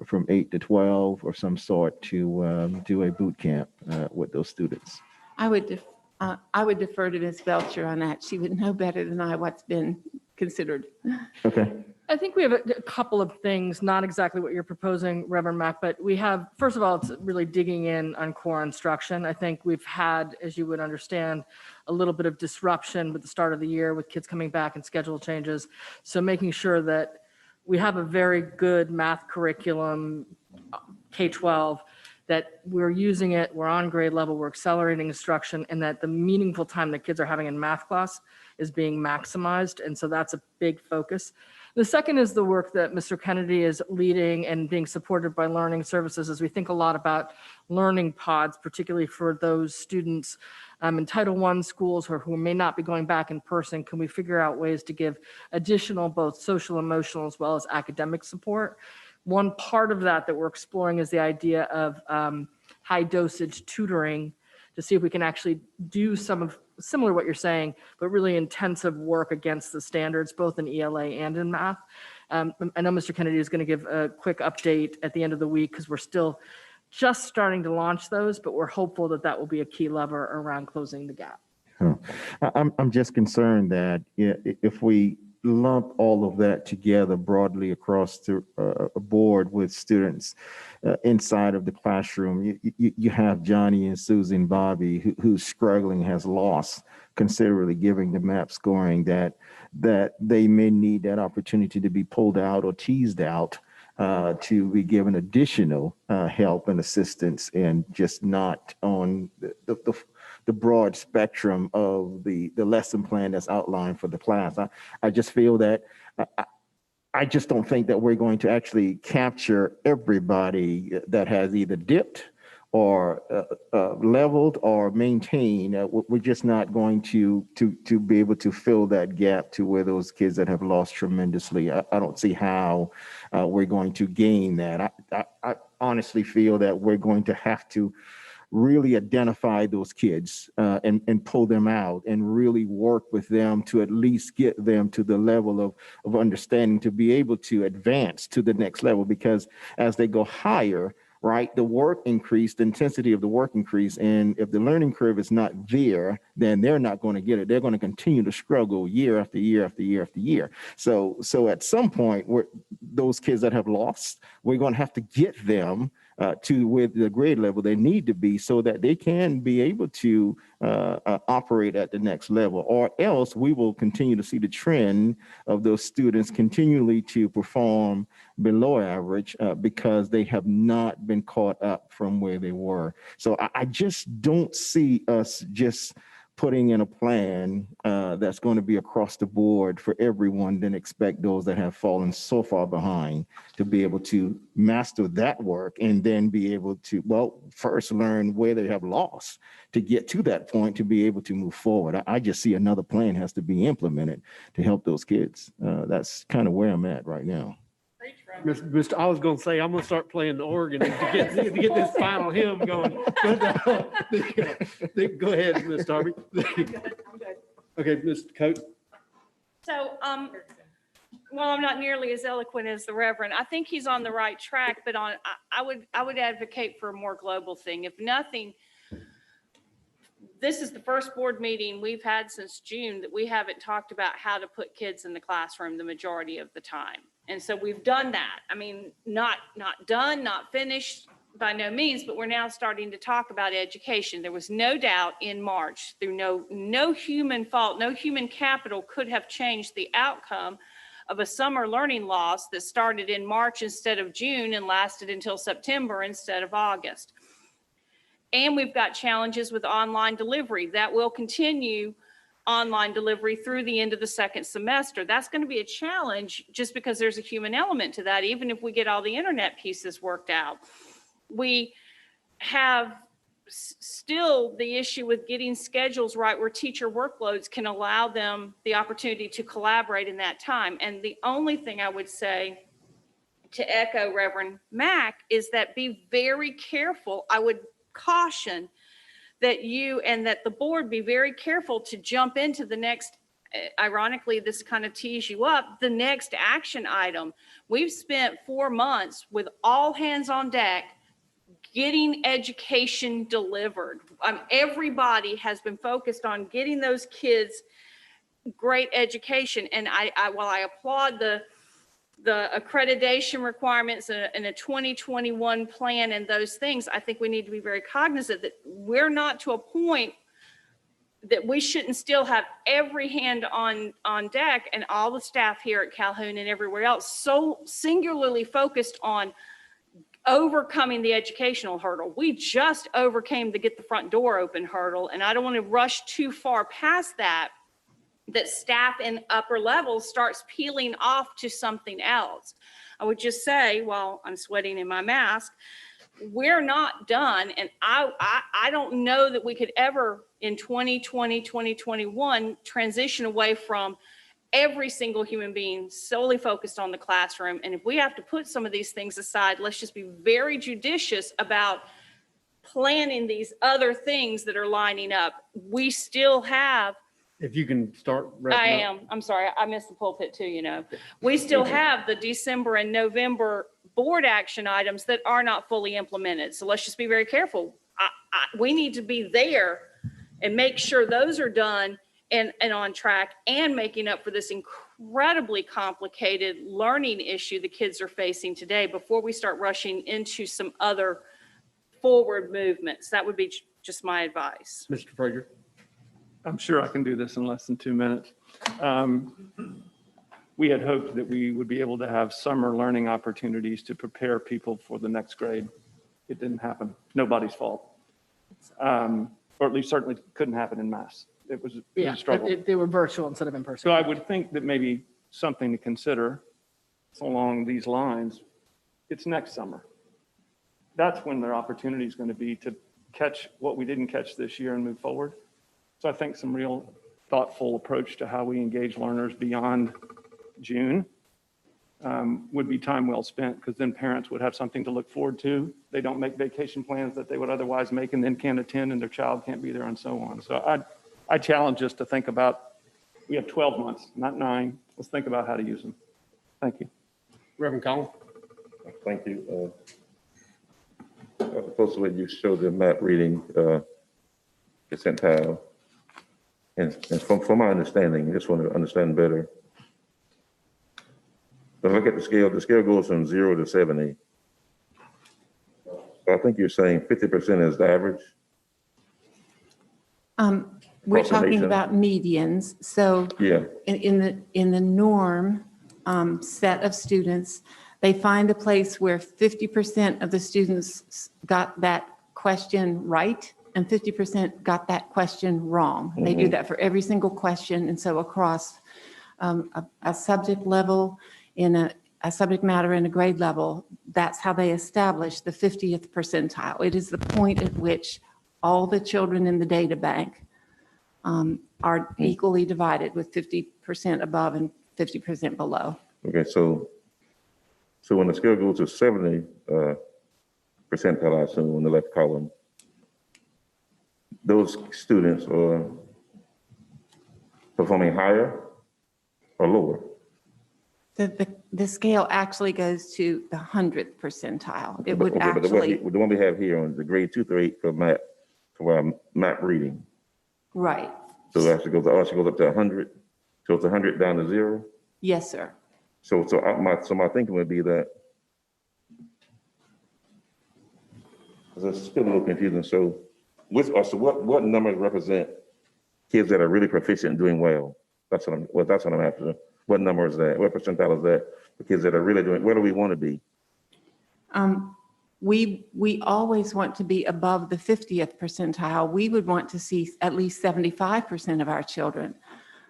Speaker 1: from 8 to 12 or some sort to do a boot camp with those students?
Speaker 6: I would defer to Ms. Belcher on that. She would know better than I what's been considered.
Speaker 1: Okay.
Speaker 8: I think we have a couple of things, not exactly what you're proposing, Reverend Mack, but we have, first of all, it's really digging in on core instruction. I think we've had, as you would understand, a little bit of disruption with the start of the year with kids coming back and schedule changes. So making sure that we have a very good math curriculum, K-12, that we're using it, we're on grade level, we're accelerating instruction, and that the meaningful time that kids are having in math class is being maximized. And so that's a big focus. The second is the work that Mr. Kennedy is leading and being supported by Learning Services as we think a lot about learning pods, particularly for those students in Title I schools or who may not be going back in person. Can we figure out ways to give additional both social, emotional, as well as academic support? One part of that we're exploring is the idea of high dosage tutoring to see if we can actually do some of similar to what you're saying, but really intensive work against the standards, both in ELA and in math. I know Mr. Kennedy is going to give a quick update at the end of the week because we're still just starting to launch those, but we're hopeful that that will be a key lever around closing the gap.
Speaker 1: I'm just concerned that if we lump all of that together broadly across the board with students inside of the classroom, you have Johnny and Susie and Bobby who's struggling, has lost considerably, giving the map scoring that they may need that opportunity to be pulled out or teased out to be given additional help and assistance, and just not on the broad spectrum of the lesson plan that's outlined for the class. I just feel that I just don't think that we're going to actually capture everybody that has either dipped or leveled or maintained. We're just not going to be able to fill that gap to where those kids that have lost tremendously. I don't see how we're going to gain that. I honestly feel that we're going to have to really identify those kids and pull them out and really work with them to at least get them to the level of understanding to be able to advance to the next level. Because as they go higher, right, the work increase, the intensity of the work increase, and if the learning curve is not there, then they're not going to get it. They're going to continue to struggle year after year after year after year. So at some point, those kids that have lost, we're going to have to get them to with the grade level they need to be so that they can be able to operate at the next level, or else we will continue to see the trend of those students continually to perform below average because they have not been caught up from where they were. So I just don't see us just putting in a plan that's going to be across the board for everyone, then expect those that have fallen so far behind to be able to master that work and then be able to, well, first learn where they have lost to get to that point to be able to move forward. I just see another plan has to be implemented to help those kids. That's kind of where I'm at right now.
Speaker 2: Mr. I was going to say, I'm going to start playing the organ to get this final hymn going. But, go ahead, Ms. Darby.
Speaker 3: I'm good.
Speaker 2: Okay, Mr. Coates.
Speaker 7: So, while I'm not nearly as eloquent as the Reverend, I think he's on the right track, but I would advocate for a more global thing. If nothing, this is the first board meeting we've had since June that we haven't talked about how to put kids in the classroom the majority of the time. And so we've done that. I mean, not done, not finished by no means, but we're now starting to talk about education. There was no doubt in March, through no human fault, no human capital could have changed the outcome of a summer learning loss that started in March instead of June and lasted until September instead of August. And we've got challenges with online delivery that will continue online delivery through the end of the second semester. That's going to be a challenge just because there's a human element to that, even if we get all the internet pieces worked out. We have still the issue with getting schedules right where teacher workloads can allow them the opportunity to collaborate in that time. And the only thing I would say, to echo Reverend Mack, is that be very careful. I would caution that you and that the board be very careful to jump into the next, ironically, this kind of tees you up, the next action item. We've spent 4 months with all hands on deck getting education delivered. Everybody has been focused on getting those kids great education. And while I applaud the accreditation requirements and a 2021 plan and those things, I think we need to be very cognizant that we're not to a point that we shouldn't still have every hand on deck and all the staff here at Calhoun and everywhere else so singularly focused on overcoming the educational hurdle. We just overcame the get the front door open hurdle, and I don't want to rush too far past that staff in upper levels starts peeling off to something else. I would just say, while I'm sweating in my mask, we're not done. And I don't know that we could ever in 2020, 2021 transition away from every single human being solely focused on the classroom. And if we have to put some of these things aside, let's just be very judicious about planning these other things that are lining up. We still have,
Speaker 2: If you can start.
Speaker 7: I
Speaker 2: wrapping up.
Speaker 7: am, I'm sorry, I missed the pulpit too, you know. We still have the December and November board action items that are not fully implemented. So let's just be very careful. We need to be there and make sure those are done and on track, and making up for this incredibly complicated learning issue the kids are facing today before we start rushing into some other forward movements. That would be just my advice.
Speaker 2: Mr. Frazier.
Speaker 9: I'm sure I can do this in less than 2 minutes. We had hoped that we would be able to have summer learning opportunities to prepare people for the next grade. It didn't happen. Nobody's fault. Or at least certainly couldn't happen in mass. It was a struggle.
Speaker 8: They were virtual instead of in person.
Speaker 9: So I would think that maybe something to consider along these lines, it's next summer. That's when their opportunity is going to be to catch what we didn't catch this year and move forward. So I think some real thoughtful approach to how we engage learners beyond June would be time well spent, because then parents would have something to look forward to. They don't make vacation plans that they would otherwise make and then can't attend, and their child can't be there and so on. So I challenge us to think about, we have 12 months, not 9. Let's think about how to use them. Thank you.
Speaker 2: Reverend Collins.
Speaker 4: Thank you. Dr. Postwar, you showed the map reading percentile. And from my understanding, I just want to understand better. But look at the scale goes from 0 to 70. I think you're saying 50% is the average?
Speaker 6: We're talking about medians. So
Speaker 4: Yeah.
Speaker 6: in the norm set of students, they find a place where 50% of the students got that question right and 50% got that question wrong. They do that for every single question. And so across a subject level, in a subject matter and a grade level, that's how they establish the 50th percentile. It is the point at which all the children in the data bank are equally divided, with 50% above and 50% below.
Speaker 4: Okay, so when the scale goes to 70 percentile, I assume, on the left column, those students are performing higher or lower?
Speaker 6: The scale actually goes to the 100th percentile. It would
Speaker 4: Okay,
Speaker 6: actually,
Speaker 4: but the one we have here on the grade 2 through 8 for map reading.
Speaker 6: right.
Speaker 4: So it actually goes up to 100. So it's 100 down to 0.
Speaker 6: Yes, sir.
Speaker 4: So my thinking would be that, because it's still a little confusing. So what numbers represent kids that are really proficient and doing well? That's what I'm after. What number is that? What percentile is that for kids that are really doing? Where do we want to be?
Speaker 6: We always want to be above the 50th percentile. We would want to see at least 75% of our children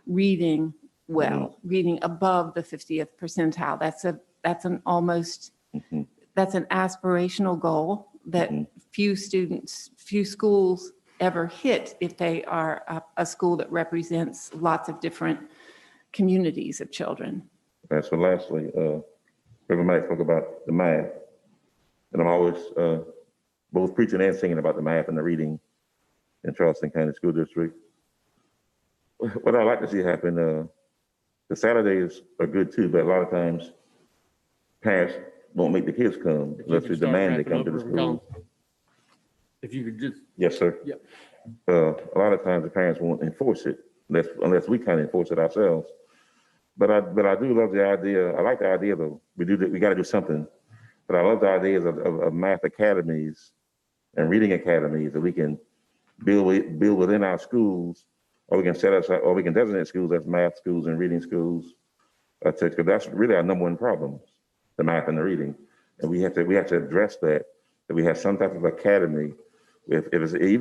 Speaker 6: reading well, reading above the 50th percentile. That's an aspirational goal that few schools ever hit if they are a school that represents lots of different communities of children.
Speaker 4: And so lastly, Reverend Mike spoke about the math. And I'm always both preaching and singing about the math and the reading in Charleston County School District. What I'd like to see happen, the Saturdays are good too, but a lot of times parents won't make the kids come unless we demand they come to the school.
Speaker 2: If you could just.
Speaker 4: Yes, sir.
Speaker 2: Yep.
Speaker 4: A lot of times the parents won't enforce it unless we kind of enforce it ourselves. But I do love the idea. I like the idea though. We got to do something. But I love the ideas of math academies and reading academies that we can build within our schools, or we can or we can designate schools as math schools and reading schools. Because that's really our number one problem, the math and the reading. And we have to address that we have some type of academy. Even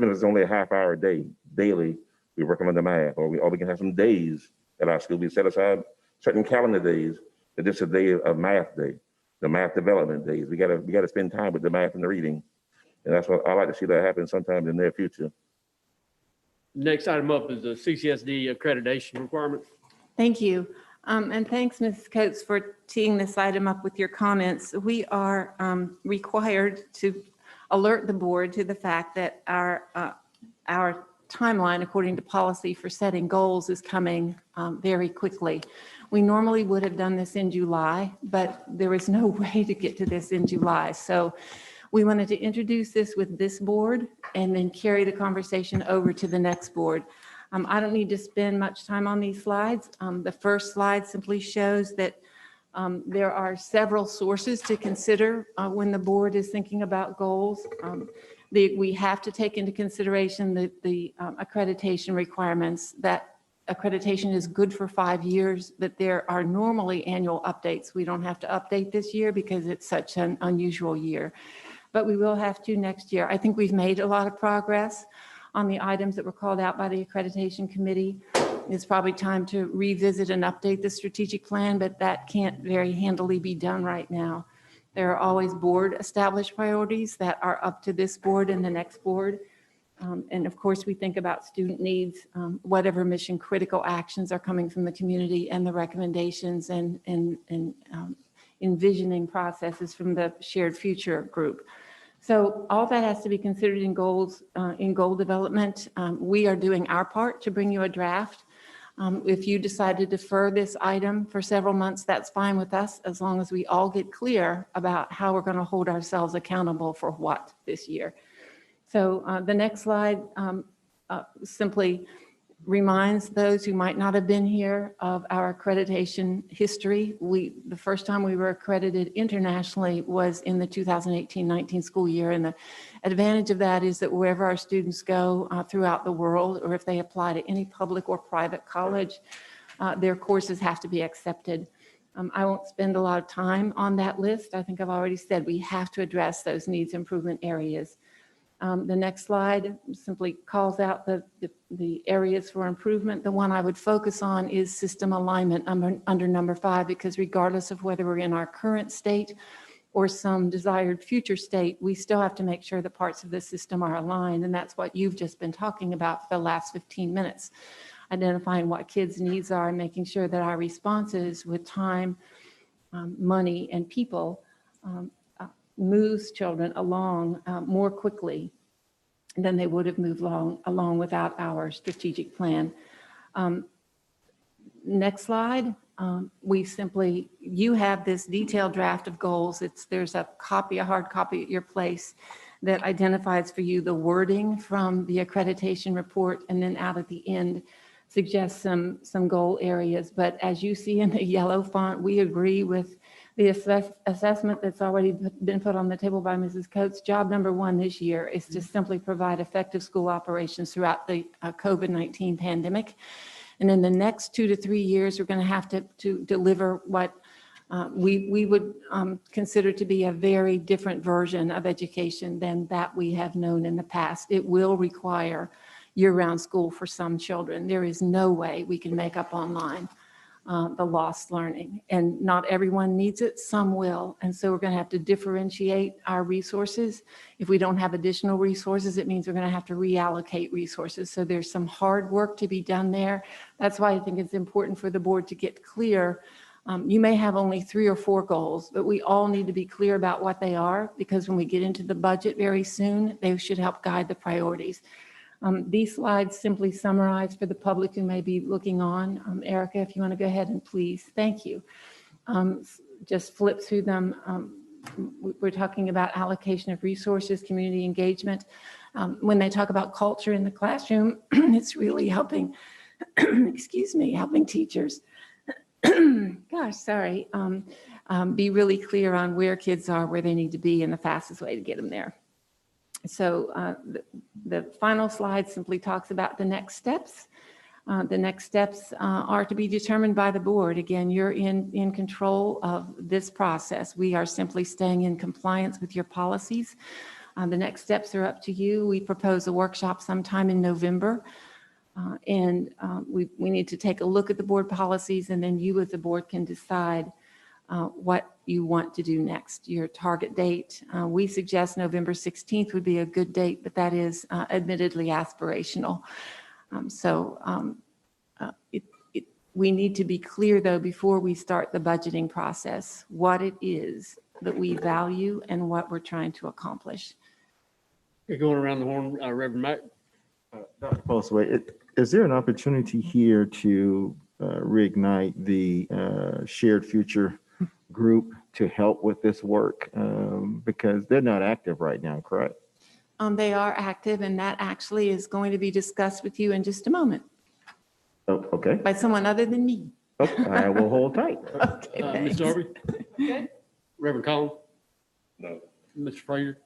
Speaker 4: if it's only a half hour a day, daily, we recommend the math, or we can have some days at our school. We set aside certain calendar days that just a day of math day, the math development days. We gotta spend time with the math and the reading. And that's what I like to see that happen sometime in the near future.
Speaker 2: Next item up is the CCSD accreditation requirements.
Speaker 6: Thank you. And thanks, Mrs. Coates, for teeing this item up with your comments. We are required to alert the board to the fact that our timeline, according to policy for setting goals, is coming very quickly. We normally would have done this in July, but there is no way to get to this in July. So we wanted to introduce this with this board and then carry the conversation over to the next board. I don't need to spend much time on these slides. The first slide simply shows that there are several sources to consider when the board is thinking about goals. We have to take into consideration the accreditation requirements. That accreditation is good for 5 years, but there are normally annual updates. We don't have to update this year because it's such an unusual year, but we will have to next year. I think we've made a lot of progress on the items that were called out by the accreditation committee. It's probably time to revisit and update the strategic plan, but that can't very handily be done right now. There are always board established priorities that are up to this board and the next board. And of course, we think about student needs, whatever mission critical actions are coming from the community, and the recommendations and envisioning processes from the shared future group. So all that has to be considered in goals, in goal development. We are doing our part to bring you a draft. If you decide to defer this item for several months, that's fine with us, as long as we all get clear about how we're going to hold ourselves accountable for what this year. So the next slide simply reminds those who might not have been here of our accreditation history. The first time we were accredited internationally was in the 2018-19 school year. And the advantage of that is that wherever our students go throughout the world, or if they apply to any public or private college, their courses have to be accepted. I won't spend a lot of time on that list. I think I've already said we have to address those needs improvement areas. The next slide simply calls out the areas for improvement. The one I would focus on is system alignment under number 5, because regardless of whether we're in our current state or some desired future state, we still have to make sure that parts of the system are aligned. And that's what you've just been talking about for the last 15 minutes, identifying what kids' needs are and making sure that our responses with time, money, and people moves children along more quickly than they would have moved along without our strategic plan. Next slide. You have this detailed draft of goals. There's a hard copy at your place that identifies for you the wording from the accreditation report, and then out at the end suggests some goal areas. But as you see in the yellow font, we agree with the assessment that's already been put on the table by Mrs. Coates. Job number 1 this year is to simply provide effective school operations throughout the COVID-19 pandemic. And in the next 2 to 3 years, we're going to have to deliver what We would consider to be a very different version of education than that we have known in the past. It will require year-round school for some children. There is no way we can make up online the lost learning, and not everyone needs it, some will. And so we're going to have to differentiate our resources. If we don't have additional resources, it means we're going to have to reallocate resources. So there's some hard work to be done there. That's why I think it's important for the board to get clear. You may have only 3 or 4 goals, but we all need to be clear about what they are, because when we get into the budget very soon, they should help guide the priorities. These slides simply summarize for the public who may be looking on. Erica, if you want to go ahead and please, thank you. Just flip through them. We're talking about allocation of resources, community engagement. When they talk about culture in the classroom, it's really helping, excuse me, helping teachers, gosh, sorry, be really clear on where kids are, where they need to be, and the fastest way to get them there. So the final slide simply talks about the next steps. The next steps are to be determined by the board. Again, you're in control of this process. We are simply staying in compliance with your policies. The next steps are up to you. We propose a workshop sometime in November. We need to take a look at the board policies, and then you as a board can decide what you want to do next, your target date. We suggest November 16th would be a good date, but that is admittedly aspirational. We need to be clear, though, before we start the budgeting process, what it is that we value and what we're trying to accomplish.
Speaker 2: You're going around the horn, Reverend Mack.
Speaker 1: Dr. Postway, is there an opportunity here to reignite the shared future group to help with this work? Because they're not active right now, correct?
Speaker 6: They are active, and that actually is going to be discussed with you in just a moment.
Speaker 1: Oh, okay.
Speaker 6: By someone other than me.
Speaker 1: Oh, I will hold tight.
Speaker 6: Okay,
Speaker 2: Ms.
Speaker 6: thanks.
Speaker 2: Darby?
Speaker 3: Good.
Speaker 2: Reverend Collins?
Speaker 4: No.
Speaker 2: Mr. Frazier?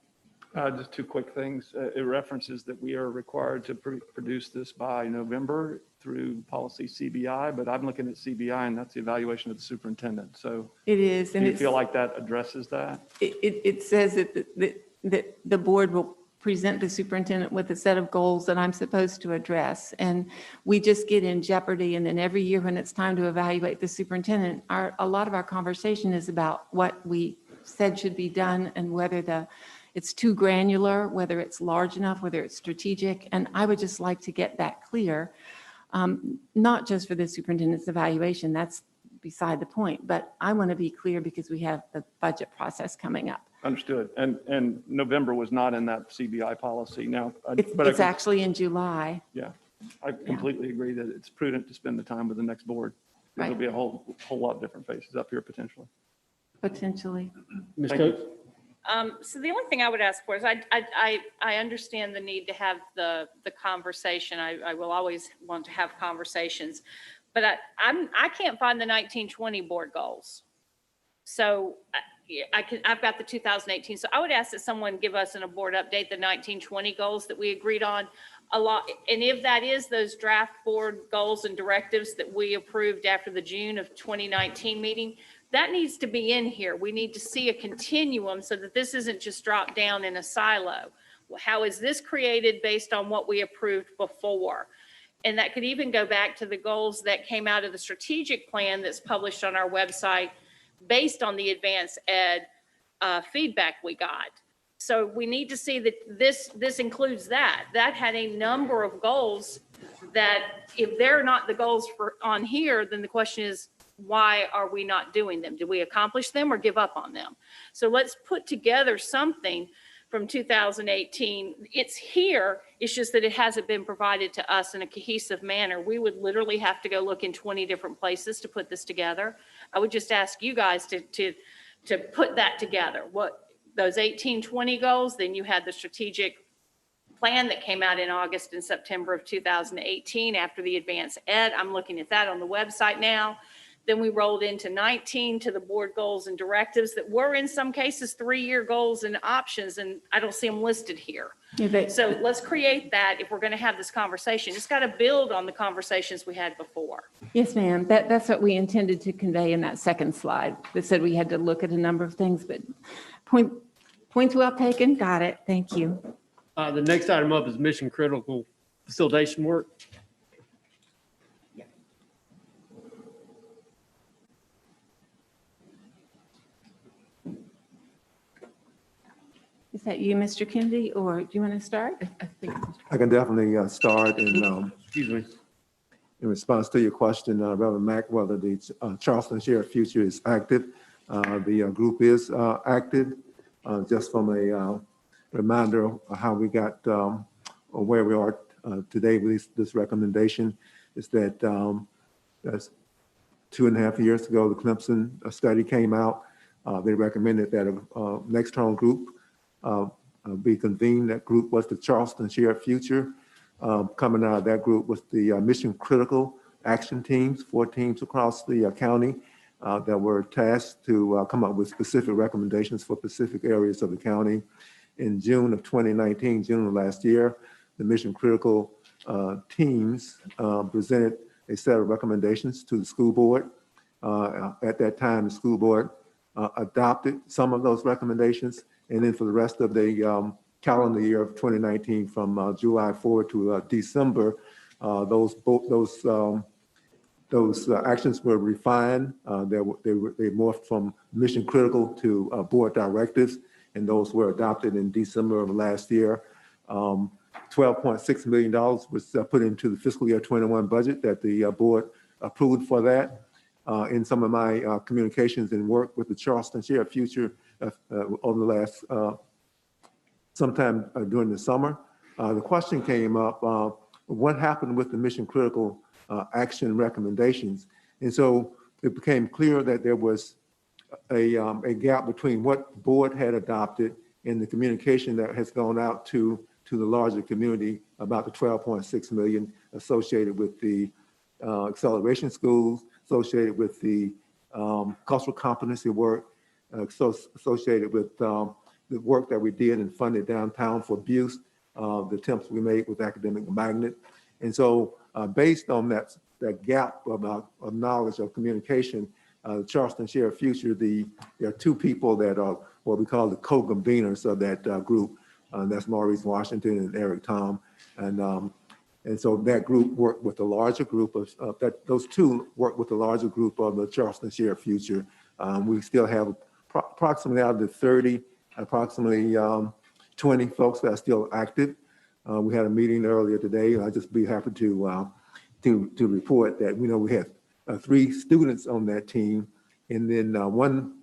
Speaker 9: Just 2 quick things. It references that we are required to produce this by November through policy CBI, but I'm looking at CBI, and that's the evaluation of the superintendent. So
Speaker 6: It is,
Speaker 9: do
Speaker 6: and
Speaker 9: you feel like that addresses that?
Speaker 6: it says that the board will present the superintendent with a set of goals that I'm supposed to address. And we just get in jeopardy. And then every year when it's time to evaluate the superintendent, a lot of our conversation is about what we said should be done and whether it's too granular, whether it's large enough, whether it's strategic. And I would just like to get that clear, not just for the superintendent's evaluation, that's beside the point, but I want to be clear because we have the budget process coming up.
Speaker 9: Understood. And November was not in that CBI policy. Now,
Speaker 6: It's actually in July.
Speaker 9: Yeah, I completely agree that it's prudent to spend the time with the next board.
Speaker 6: Right.
Speaker 9: There'll be a whole lot of different faces up here potentially.
Speaker 6: Potentially.
Speaker 2: Ms.
Speaker 9: Thank you.
Speaker 2: Coates?
Speaker 7: So the only thing I would ask for is I understand the need to have the conversation. I will always want to have conversations, but I can't find the 1920 board goals. So I've got the 2018. So I would ask that someone give us in a board update the 1920 goals that we agreed on a lot. And if that is those draft board goals and directives that we approved after the June of 2019 meeting, that needs to be in here. We need to see a continuum so that this isn't just dropped down in a silo. How is this created based on what we approved before? And that could even go back to the goals that came out of the strategic plan that's published on our website based on the advanced ed feedback we got. So we need to see that this includes that. That had a number of goals that if they're not the goals for on here, then the question is, why are we not doing them? Did we accomplish them or give up on them? So let's put together something from 2018. It's here. It's just that it hasn't been provided to us in a cohesive manner. We would literally have to go look in 20 different places to put this together. I would just ask you guys to put that together. What those 1820 goals, then you had the strategic plan that came out in August and September of 2018 after the advanced ed. I'm looking at that on the website now. Then we rolled into 19 to the board goals and directives that were in some cases 3-year goals and options, and I don't see them listed here. So let's create that if we're going to have this conversation. It's got to build on the conversations we had before.
Speaker 6: Yes, ma'am. That's what we intended to convey in that second slide that said we had to look at a number of things, but points well taken. Got it. Thank you.
Speaker 2: The next item up is mission critical facilitation work.
Speaker 6: Is that you, Mr. Kennedy, or do you want to start?
Speaker 8: I think
Speaker 11: I can definitely start
Speaker 2: Excuse me.
Speaker 11: in response to your question, Reverend Mack, whether the Charleston Shared Future is active. The group is active. Just from a reminder of how we got where we are today with this recommendation is that that's 2.5 years ago, the Clemson study came out. They recommended that an external group be convened. That group was the Charleston Shared Future. Coming out of that group was the mission critical action teams, 4 teams across the county that were tasked to come up with specific recommendations for specific areas of the county. In June of 2019, June of last year, the mission critical teams presented a set of recommendations to the school board. At that time, the school board adopted some of those recommendations. And then for the rest of the calendar year of 2019, from July forward to December, those actions were refined. They morphed from mission critical to board directives, and those were adopted in December of last year. $12.6 million was put into the fiscal year 21 budget that the board approved for that. In some of my communications and work with the Charleston Shared Future over the last sometime during the summer, the question came up, what happened with the mission critical action recommendations? And so it became clear that there was a gap between what board had adopted and the communication that has gone out to the larger community about the 12.6 million associated with the acceleration schools, associated with the cultural competency work, associated with the work that we did and funded downtown for abuse, the attempts we made with academic magnet. And so based on that gap of knowledge of communication, Charleston Shared Future, there are 2 people that are what we call the co-conveners of that group. That's Maurice Washington and Eric Tom. And so that group worked with the larger group of those 2 worked with the larger group of the Charleston Shared Future. We still have approximately out of the 30, approximately 20 folks that are still active. We had a meeting earlier today, and I'd just be happy to report that we had 3 students on that team, and then 1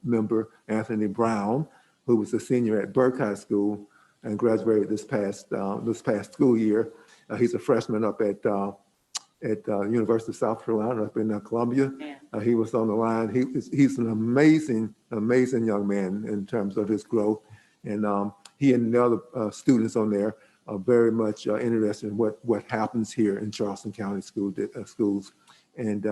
Speaker 11: member, Anthony Brown, who was a senior at Burke High School and graduated this past school year. He's a freshman up at University of South Carolina up in Columbia. Yeah. He was on the line. He's an amazing young man in terms of his growth. And he and the other students on there are very much interested in what happens here in Charleston County schools. And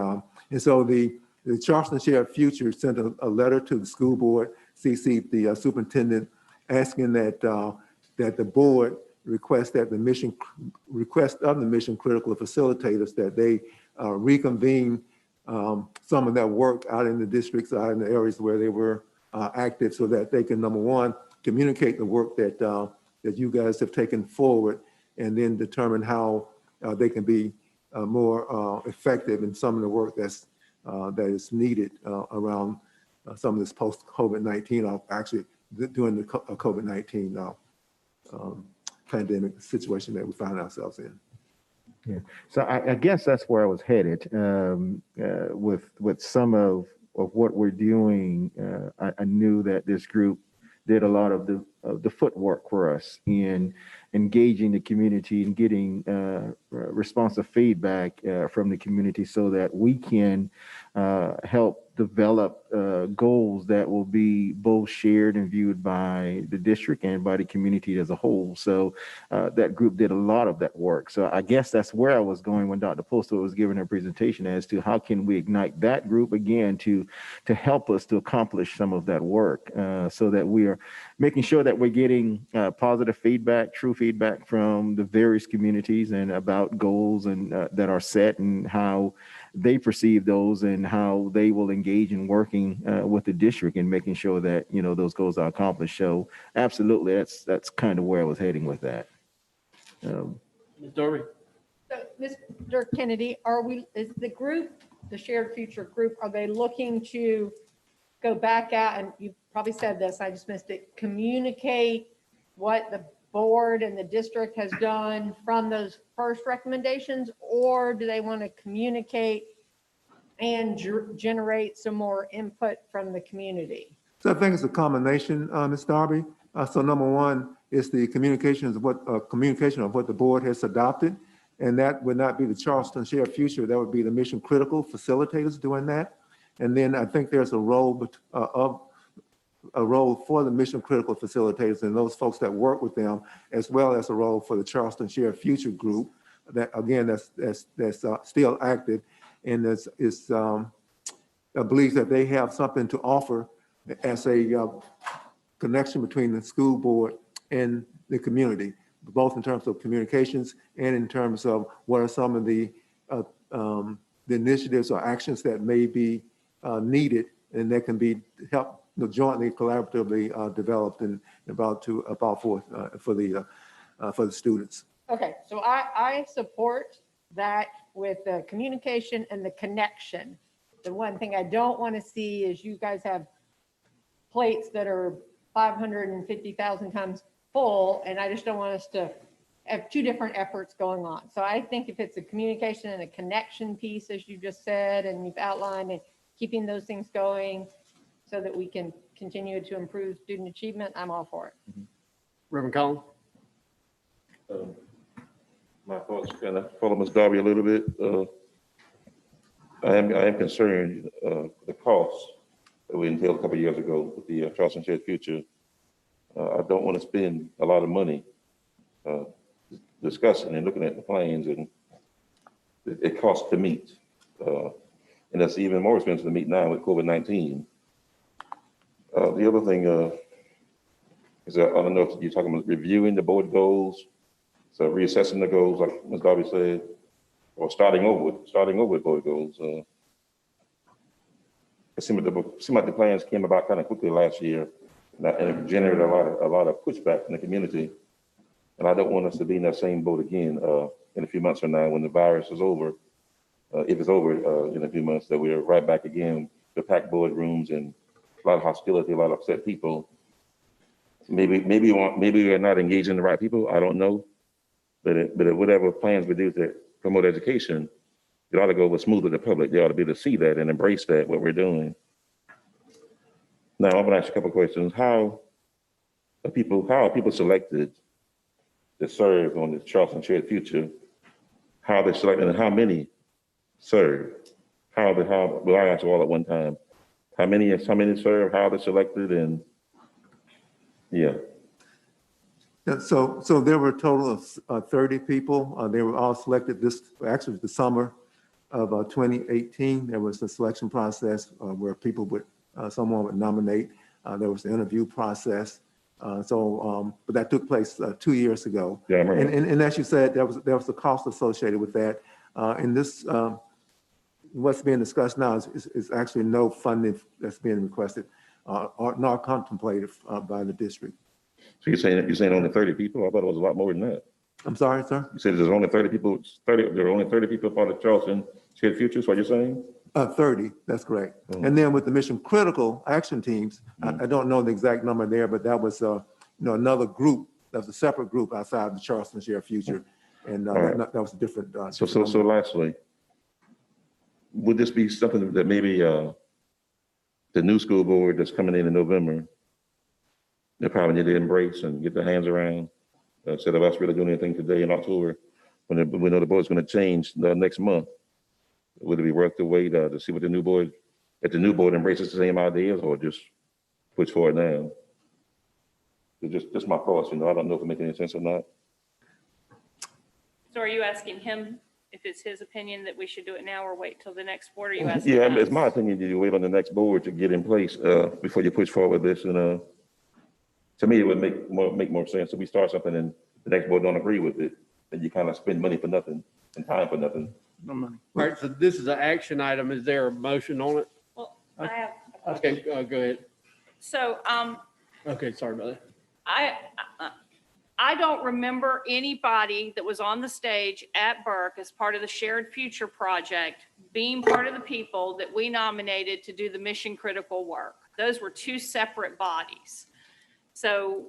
Speaker 11: so the Charleston Shared Future sent a letter to the school board, CC'd the superintendent, asking that the board request of the mission critical facilitators that they reconvene some of that work out in the districts, out in the areas where they were active, so that they can, number one, communicate the work that you guys have taken forward, and then determine how they can be more effective in some of the work that is needed around some of this post-COVID-19, actually during the COVID-19 pandemic situation that we find ourselves in.
Speaker 1: Yeah. So I guess that's where I was headed with some of what we're doing. I knew that this group did a lot of the footwork for us in engaging the community and getting responsive feedback from the community so that we can help develop goals that will be both shared and viewed by the district and by the community as a whole. So that group did a lot of that work. So I guess that's where I was going when Dr. Postwar was giving her presentation as to how can we ignite that group again to help us to accomplish some of that work, so that we are making sure that we're getting positive feedback, true feedback from the various communities and about goals and that are set and how they perceive those and how they will engage in working with the district and making sure that, you know, those goals are accomplished. So absolutely, that's kind of where I was heading with that.
Speaker 2: Ms. Darby?
Speaker 3: So, Mr. Kennedy, is the group, the shared future group, are they looking to go back out, and you probably said this, I just missed it, communicate what the board and the district has done from those first recommendations, or do they want to communicate and generate some more input from the community?
Speaker 11: So I think it's a combination, Ms. Darby. So number one is the communication of what the board has adopted, and that would not be the Charleston Shared Future. That would be the mission critical facilitators doing that. And then I think there's a role for the mission critical facilitators and those folks that work with them, as well as a role for the Charleston Shared Future group. That again, that's still active, and I believe that they have something to offer as a connection between the school board and the community, both in terms of communications and in terms of what are some of the initiatives or actions that may be needed, and that can be helped, jointly, collaboratively developed and about for the students.
Speaker 3: Okay, so I support that with the communication and the connection. The one thing I don't want to see is you guys have plates that are 550,000 times full, and I just don't want us to have two different efforts going on. So I think if it's a communication and a connection piece, as you just said, and you've outlined, and keeping those things going so that we can continue to improve student achievement, I'm all for it.
Speaker 2: Reverend Collins?
Speaker 4: My thoughts kind of follow Ms. Darby a little bit. I am concerned the cost that we entailed a couple of years ago with the Charleston Shared Future. I don't want to spend a lot of money discussing and looking at the plans, and it costs to meet. And that's even more expensive to meet now with COVID-19. The other thing is I don't know if you're talking about reviewing the board goals, so reassessing the goals, like Ms. Darby said, or starting over with board goals. It seemed like the plans came about kind of quickly last year, and it generated a lot of pushback from the community. And I don't want us to be in that same boat again in a few months from now when the virus is over. If it's over in a few months, that we're right back again, the packed boardrooms and a lot of hostility, a lot of upset people. Maybe we're not engaging the right people. I don't know, but whatever plans we do to promote education, it ought to go smooth with the public. They ought to be able to see that and embrace that what we're doing. Now I'm going to ask you a couple of questions. How are people selected to serve on the Charleston Shared Future? How are they selected, and how many serve? Well, I answer all at one time. How many serve? How are they selected? And yeah.
Speaker 11: So there were a total of 30 people. They were all selected actually the summer of 2018. There was a selection process where someone would nominate. There was the interview process. But that took place 2 years ago.
Speaker 4: Yeah, I remember.
Speaker 11: And as you said, there was a cost associated with that. And this, what's being discussed now is actually no funding that's being requested or nor contemplated by the district.
Speaker 4: So you're saying only 30 people? I thought it was a lot more than that.
Speaker 11: I'm sorry, sir?
Speaker 4: You said there's only 30 people. There are only 30 people part of Charleston Shared Future. Is what you're saying?
Speaker 11: 30, that's correct. And then with the mission critical action teams, I don't know the exact number there, but that was another group. That was a separate group outside the Charleston Shared Future, and that was a different.
Speaker 4: So lastly, would this be something that maybe the new school board that's coming in November, they probably need to embrace and get their hands around, instead of us really doing anything today in October, when we know the board's going to change next month? Would it be worth the wait to see what the new board if the new board embraces the same ideas or just push forward now. It's just my thoughts, I don't know if it makes any sense or not.
Speaker 7: So are you asking him if it's his opinion that we should do it now or wait till the next board? Or are you asking
Speaker 4: Yeah,
Speaker 7: us?
Speaker 4: it's my opinion, you wait on the next board to get in place before you push forward with this. And to me, it would make more sense if we start something and the next board don't agree with it, then you kind of spend money for nothing and time for nothing.
Speaker 9: No money.
Speaker 2: All right, so this is an action item. Is there a motion on it?
Speaker 7: Well, I have.
Speaker 2: Okay, go ahead.
Speaker 7: So,
Speaker 2: Okay, sorry about that.
Speaker 7: I don't remember anybody that was on the stage at Burke as part of the Shared Future Project being part of the people that we nominated to do the mission critical work. Those were two separate bodies. So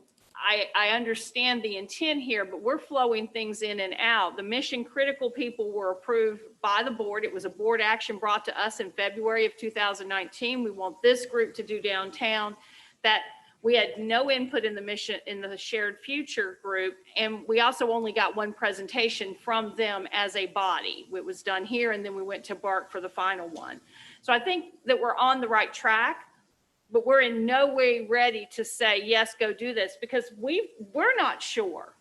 Speaker 7: I understand the intent here, but we're flowing things in and out. The mission critical people were approved by the board. It was a board action brought to us in February of 2019. We want this group to do downtown. That we had no input in the mission in the Shared Future group. And we also only got one presentation from them as a body. It was done here and then we went to Burke for the final one. So I think that we're on the right track, but we're in no way ready to say, yes, go do this, because we're not sure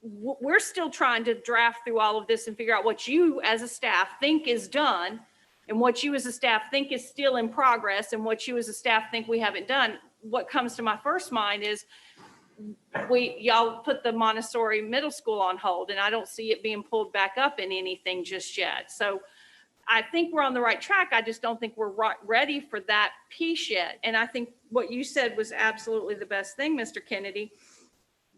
Speaker 7: we're still trying to draft through all of this and figure out what you as a staff think is done and what you as a staff think is still in progress and what you as a staff think we haven't done. What comes to my first mind is y'all put the Montessori middle school on hold and I don't see it being pulled back up in anything just yet. So I think we're on the right track. I just don't think we're ready for that piece yet. And I think what you said was absolutely the best thing, Mr. Kennedy.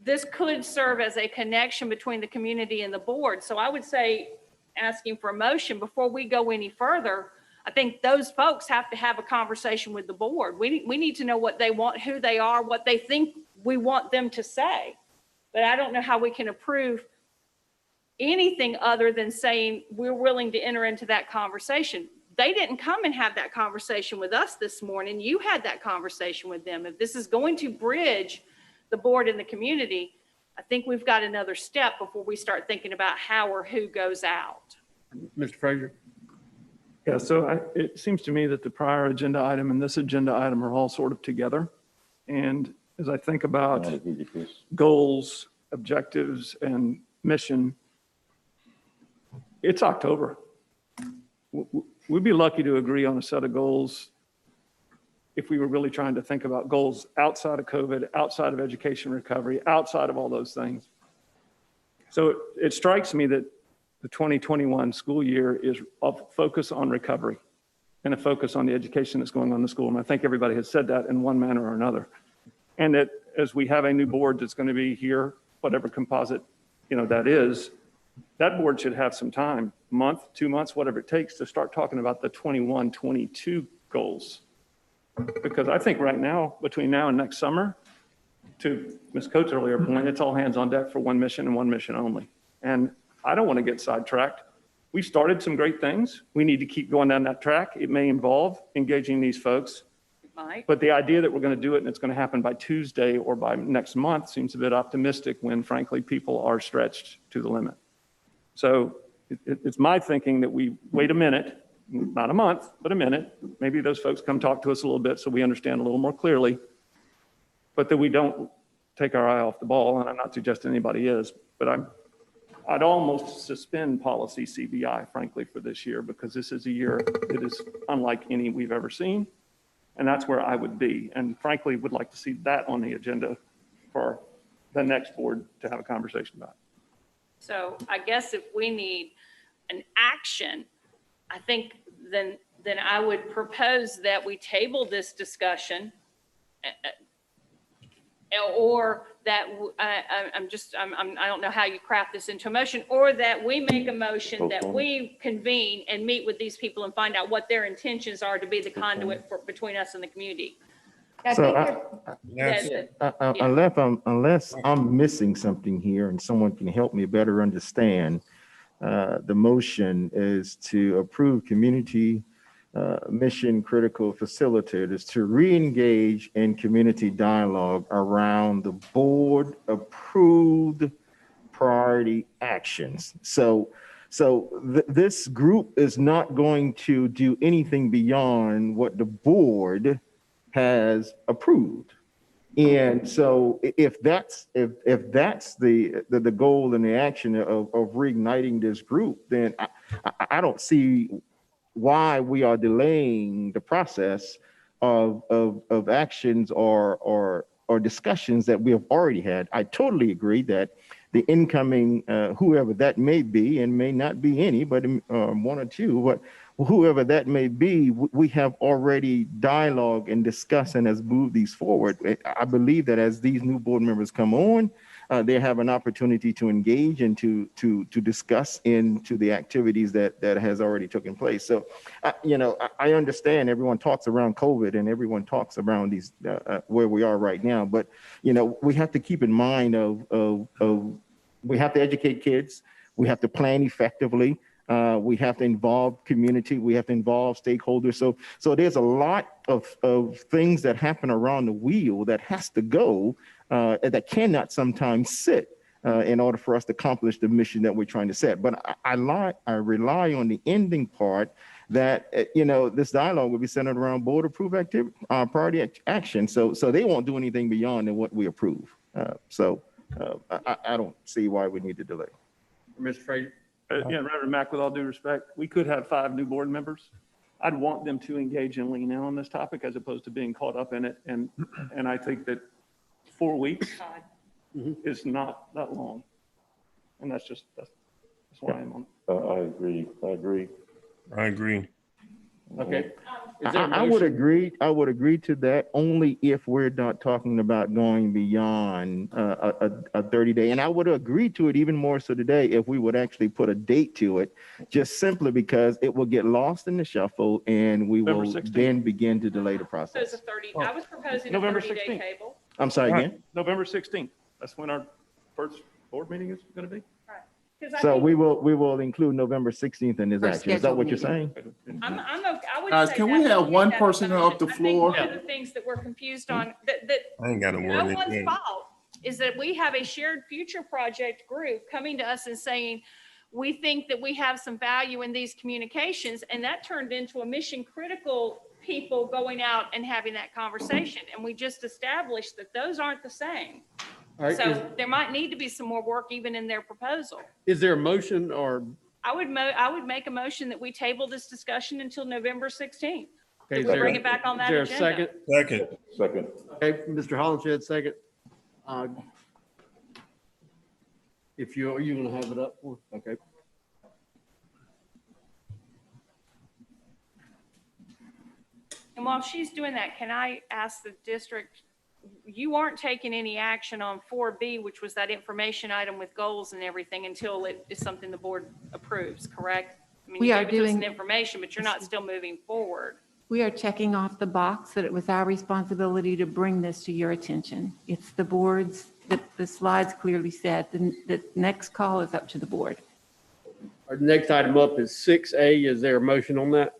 Speaker 7: This could serve as a connection between the community and the board. So I would say, asking for a motion before we go any further, I think those folks have to have a conversation with the board. We need to know what they want, who they are, what they think we want them to say. But I don't know how we can approve anything other than saying we're willing to enter into that conversation. They didn't come and have that conversation with us this morning. You had that conversation with them. If this is going to bridge the board and the community, I think we've got another step before we start thinking about how or who goes out.
Speaker 2: Mr. Frazier?
Speaker 9: Yeah, so it seems to me that the prior agenda item and this agenda item are all sort of together. And as I think about goals, objectives, and mission, it's October. We'd be lucky to agree on a set of goals if we were really trying to think about goals outside of COVID, outside of education recovery, outside of all those things. So it strikes me that the 2021 school year is a focus on recovery and a focus on the education that's going on in the school. And I think everybody has said that in one manner or another. And that as we have a new board that's going to be here, whatever composite, that is, that board should have some time, a month, 2 months, whatever it takes to start talking about the 21-22 goals. Because I think right now, between now and next summer, to Ms. Coates' earlier point, it's all hands on deck for one mission and one mission only. And I don't want to get sidetracked. We've started some great things. We need to keep going down that track. It may involve engaging these folks. But the idea that we're going to do it and it's going to happen by Tuesday or by next month seems a bit optimistic when, frankly, people are stretched to the limit. So it's my thinking that we wait a minute, not a month, but a minute. Maybe those folks come talk to us a little bit so we understand a little more clearly, but that we don't take our eye off the ball. And I'm not suggesting anybody is, but I'd almost suspend policy CBI, frankly, for this year, because this is a year that is unlike any we've ever seen. And that's where I would be. And frankly, would like to see that on the agenda for the next board to have a conversation about.
Speaker 7: So I guess if we need an action, I think then I would propose that we table this discussion, or that I don't know how you craft this into a motion, or that we make a motion that we convene and meet with these people and find out what their intentions are to be the conduit between us and the community.
Speaker 1: Unless I'm missing something here and someone can help me better understand, the motion is to approve community mission critical facilitators to re-engage in community dialogue around the board approved priority actions. So So this group is not going to do anything beyond what the board has approved. And so if that's the goal and the action of reigniting this group, then I don't see why we are delaying the process of actions or discussions that we have already had. I totally agree that the incoming, whoever that may be, and may not be any, but one or two, but whoever that may be, we have already dialogue and discussed and has moved these forward. I believe that as these new board members come on, they have an opportunity to engage and to discuss into the activities that has already taken place. So, I understand everyone talks around COVID and everyone talks around these where we are right now, but we have to keep in mind of we have to educate kids, we have to plan effectively. We have to involve community. We have to involve stakeholders. So there's a lot of things that happen around the wheel that has to go, that cannot sometimes sit in order for us to accomplish the mission that we're trying to set. But I rely on the ending part that, this dialogue will be centered around board approved activity, priority action. So they won't do anything beyond than what we approve. I don't see why we need to delay.
Speaker 2: Mr. Frazier?
Speaker 9: Yeah, Reverend Mack, with all due respect, we could have 5 new board members. I'd want them to engage and lean in on this topic as opposed to being caught up in it. And I think that 4 weeks is not that long. And that's why I'm on.
Speaker 4: I agree.
Speaker 2: Okay. Is there a
Speaker 1: I would
Speaker 2: motion?
Speaker 1: agree to that only if we're not talking about going beyond a 30-day. And I would agree to it even more so today if we would actually put a date to it, just simply because it will get lost in the shuffle and we will
Speaker 9: November 16th.
Speaker 1: then begin to delay the
Speaker 7: So it's
Speaker 1: process.
Speaker 7: a 30, I was proposing a
Speaker 9: November
Speaker 7: 30-day
Speaker 9: 16th.
Speaker 7: table.
Speaker 1: I'm sorry again.
Speaker 9: November 16th. That's when our first board meeting is going to be.
Speaker 7: 'Cause I
Speaker 1: So
Speaker 7: think-
Speaker 1: we will include November 16th in this
Speaker 6: For
Speaker 1: action. Is that what you're
Speaker 6: scheduled
Speaker 1: saying?
Speaker 7: I'm okay. I would
Speaker 12: Guys,
Speaker 7: say
Speaker 12: can
Speaker 7: that,
Speaker 12: we
Speaker 7: but
Speaker 12: have
Speaker 7: need
Speaker 12: one
Speaker 7: to have a
Speaker 12: person
Speaker 7: motion.
Speaker 12: off the
Speaker 7: I think
Speaker 12: floor?
Speaker 7: one of the things that we're confused on, that
Speaker 10: I ain't got a
Speaker 7: no
Speaker 10: word.
Speaker 7: one's fault, is that we have a shared future project group coming to us and saying, we think that we have some value in these communications, and that turned into a mission critical people going out and having that conversation. And we just established that those aren't the same.
Speaker 2: All right,
Speaker 7: So there might need to be some more work even in their proposal.
Speaker 2: is there a motion or?
Speaker 7: I would make a motion that we table this discussion until November 16th.
Speaker 2: Okay,
Speaker 7: That we bring it back on that
Speaker 2: Is there a
Speaker 7: agenda.
Speaker 2: second?
Speaker 4: Second.
Speaker 2: Okay, Mr. Hollenshed, second. If you're gonna have it up for, okay.
Speaker 7: And while she's doing that, can I ask the district, you aren't taking any action on 4B, which was that information item with goals and everything until it is something the board approves, correct? I mean,
Speaker 6: We
Speaker 7: you
Speaker 6: are
Speaker 7: gave it to us in
Speaker 6: doing-
Speaker 7: information, but you're not still moving forward.
Speaker 6: We are checking off the box that it was our responsibility to bring this to your attention. It's the board's, the slides clearly said, the next call is up to the board.
Speaker 2: Our next item up is 6A. Is there a motion on that?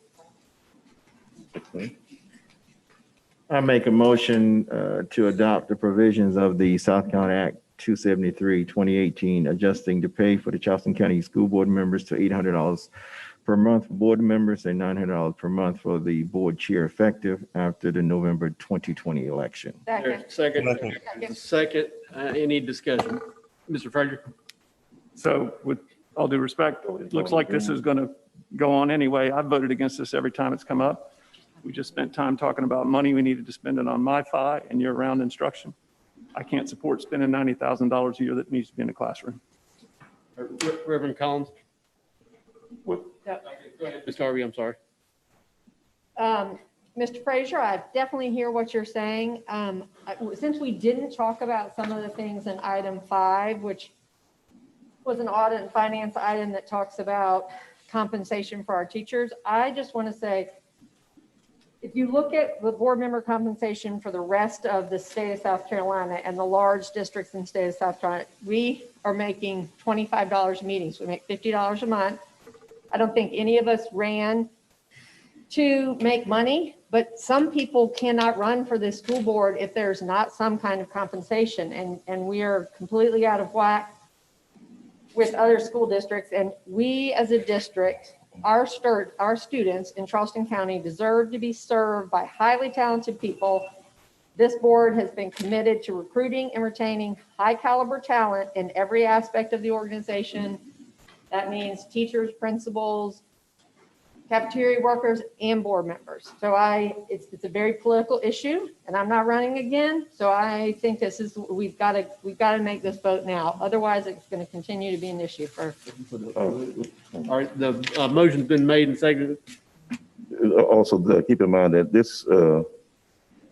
Speaker 1: I make a motion to adopt the provisions of the South Carolina Act 273, 2018, adjusting the pay for the Charleston County School Board members to $800 per month for board members and $900 per month for the board chair, effective after the November 2020 election.
Speaker 3: Second.
Speaker 2: Second, any discussion? Mr. Frazier?
Speaker 9: So with all due respect, it looks like this is going to go on anyway. I've voted against this every time it's come up. We just spent time talking about money we needed to spend it on MiFi and year-round instruction. I can't support spending $90,000 a year that needs to be in the classroom.
Speaker 2: Reverend Collins?
Speaker 4: What?
Speaker 2: Ms. Harvey, I'm sorry.
Speaker 3: Mr. Frazier, I definitely hear what you're saying. Since we didn't talk about some of the things in item 5, which was an audit and finance item that talks about compensation for our teachers, I just want to say, if you look at the board member compensation for the rest of the state of South Carolina and the large districts in the state of South Carolina, we are making $25 a meeting. So we make $50 a month. I don't think any of us ran to make money, but some people cannot run for this school board if there's not some kind of compensation, and we are completely out of whack with other school districts, and we as a district, our students in Charleston County deserve to be served by highly talented people. This board has been committed to recruiting and retaining high caliber talent in every aspect of the organization. That means teachers, principals, cafeteria workers, and board members. So it's a very political issue, and I'm not running again. So I think we've got to make this vote now. Otherwise, it's going to continue to be an issue for.
Speaker 2: All right, the motion's been made and seconded.
Speaker 4: Also, keep in mind that this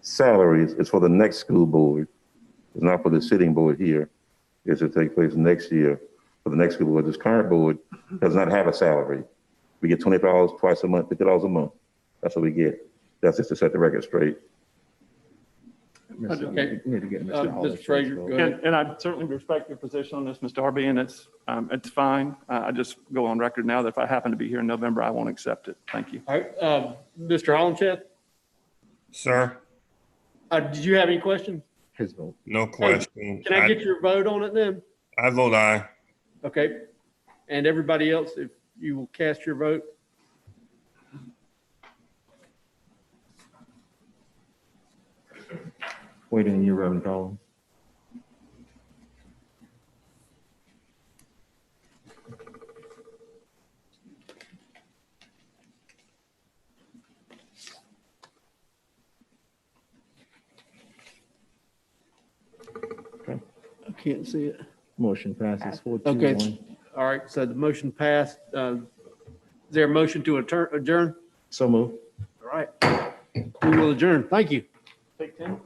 Speaker 4: salary is for the next school board. It's not for the sitting board here. It's to take place next year for the next school board. This current board does not have a salary. We get $25 twice a month, $50 a month. That's what we get. That's just to set the record straight.
Speaker 2: Okay.
Speaker 1: We need to get Mr. Hollis
Speaker 2: Mr. Frazier,
Speaker 1: first,
Speaker 2: go ahead.
Speaker 9: And I certainly respect your position on this, Mr. Harvey, and it's fine. I just go on record now that if I happen to be here in November, I won't accept it. Thank you.
Speaker 2: All right, Mr. Hollenshed,
Speaker 10: Sir,
Speaker 2: did you have any questions?
Speaker 1: His vote.
Speaker 10: no question.
Speaker 2: Can I get your vote on it then?
Speaker 10: I vote aye.
Speaker 2: Okay. And everybody else, if you will cast your vote.
Speaker 1: Waiting on you, Reverend Collins.
Speaker 2: I can't see it.
Speaker 1: Motion passes 4-2-1.
Speaker 2: Okay. All right, so the motion passed. Is there a motion to adjourn?
Speaker 1: So move.
Speaker 2: All right. We will adjourn. Thank you.
Speaker 9: Take 10.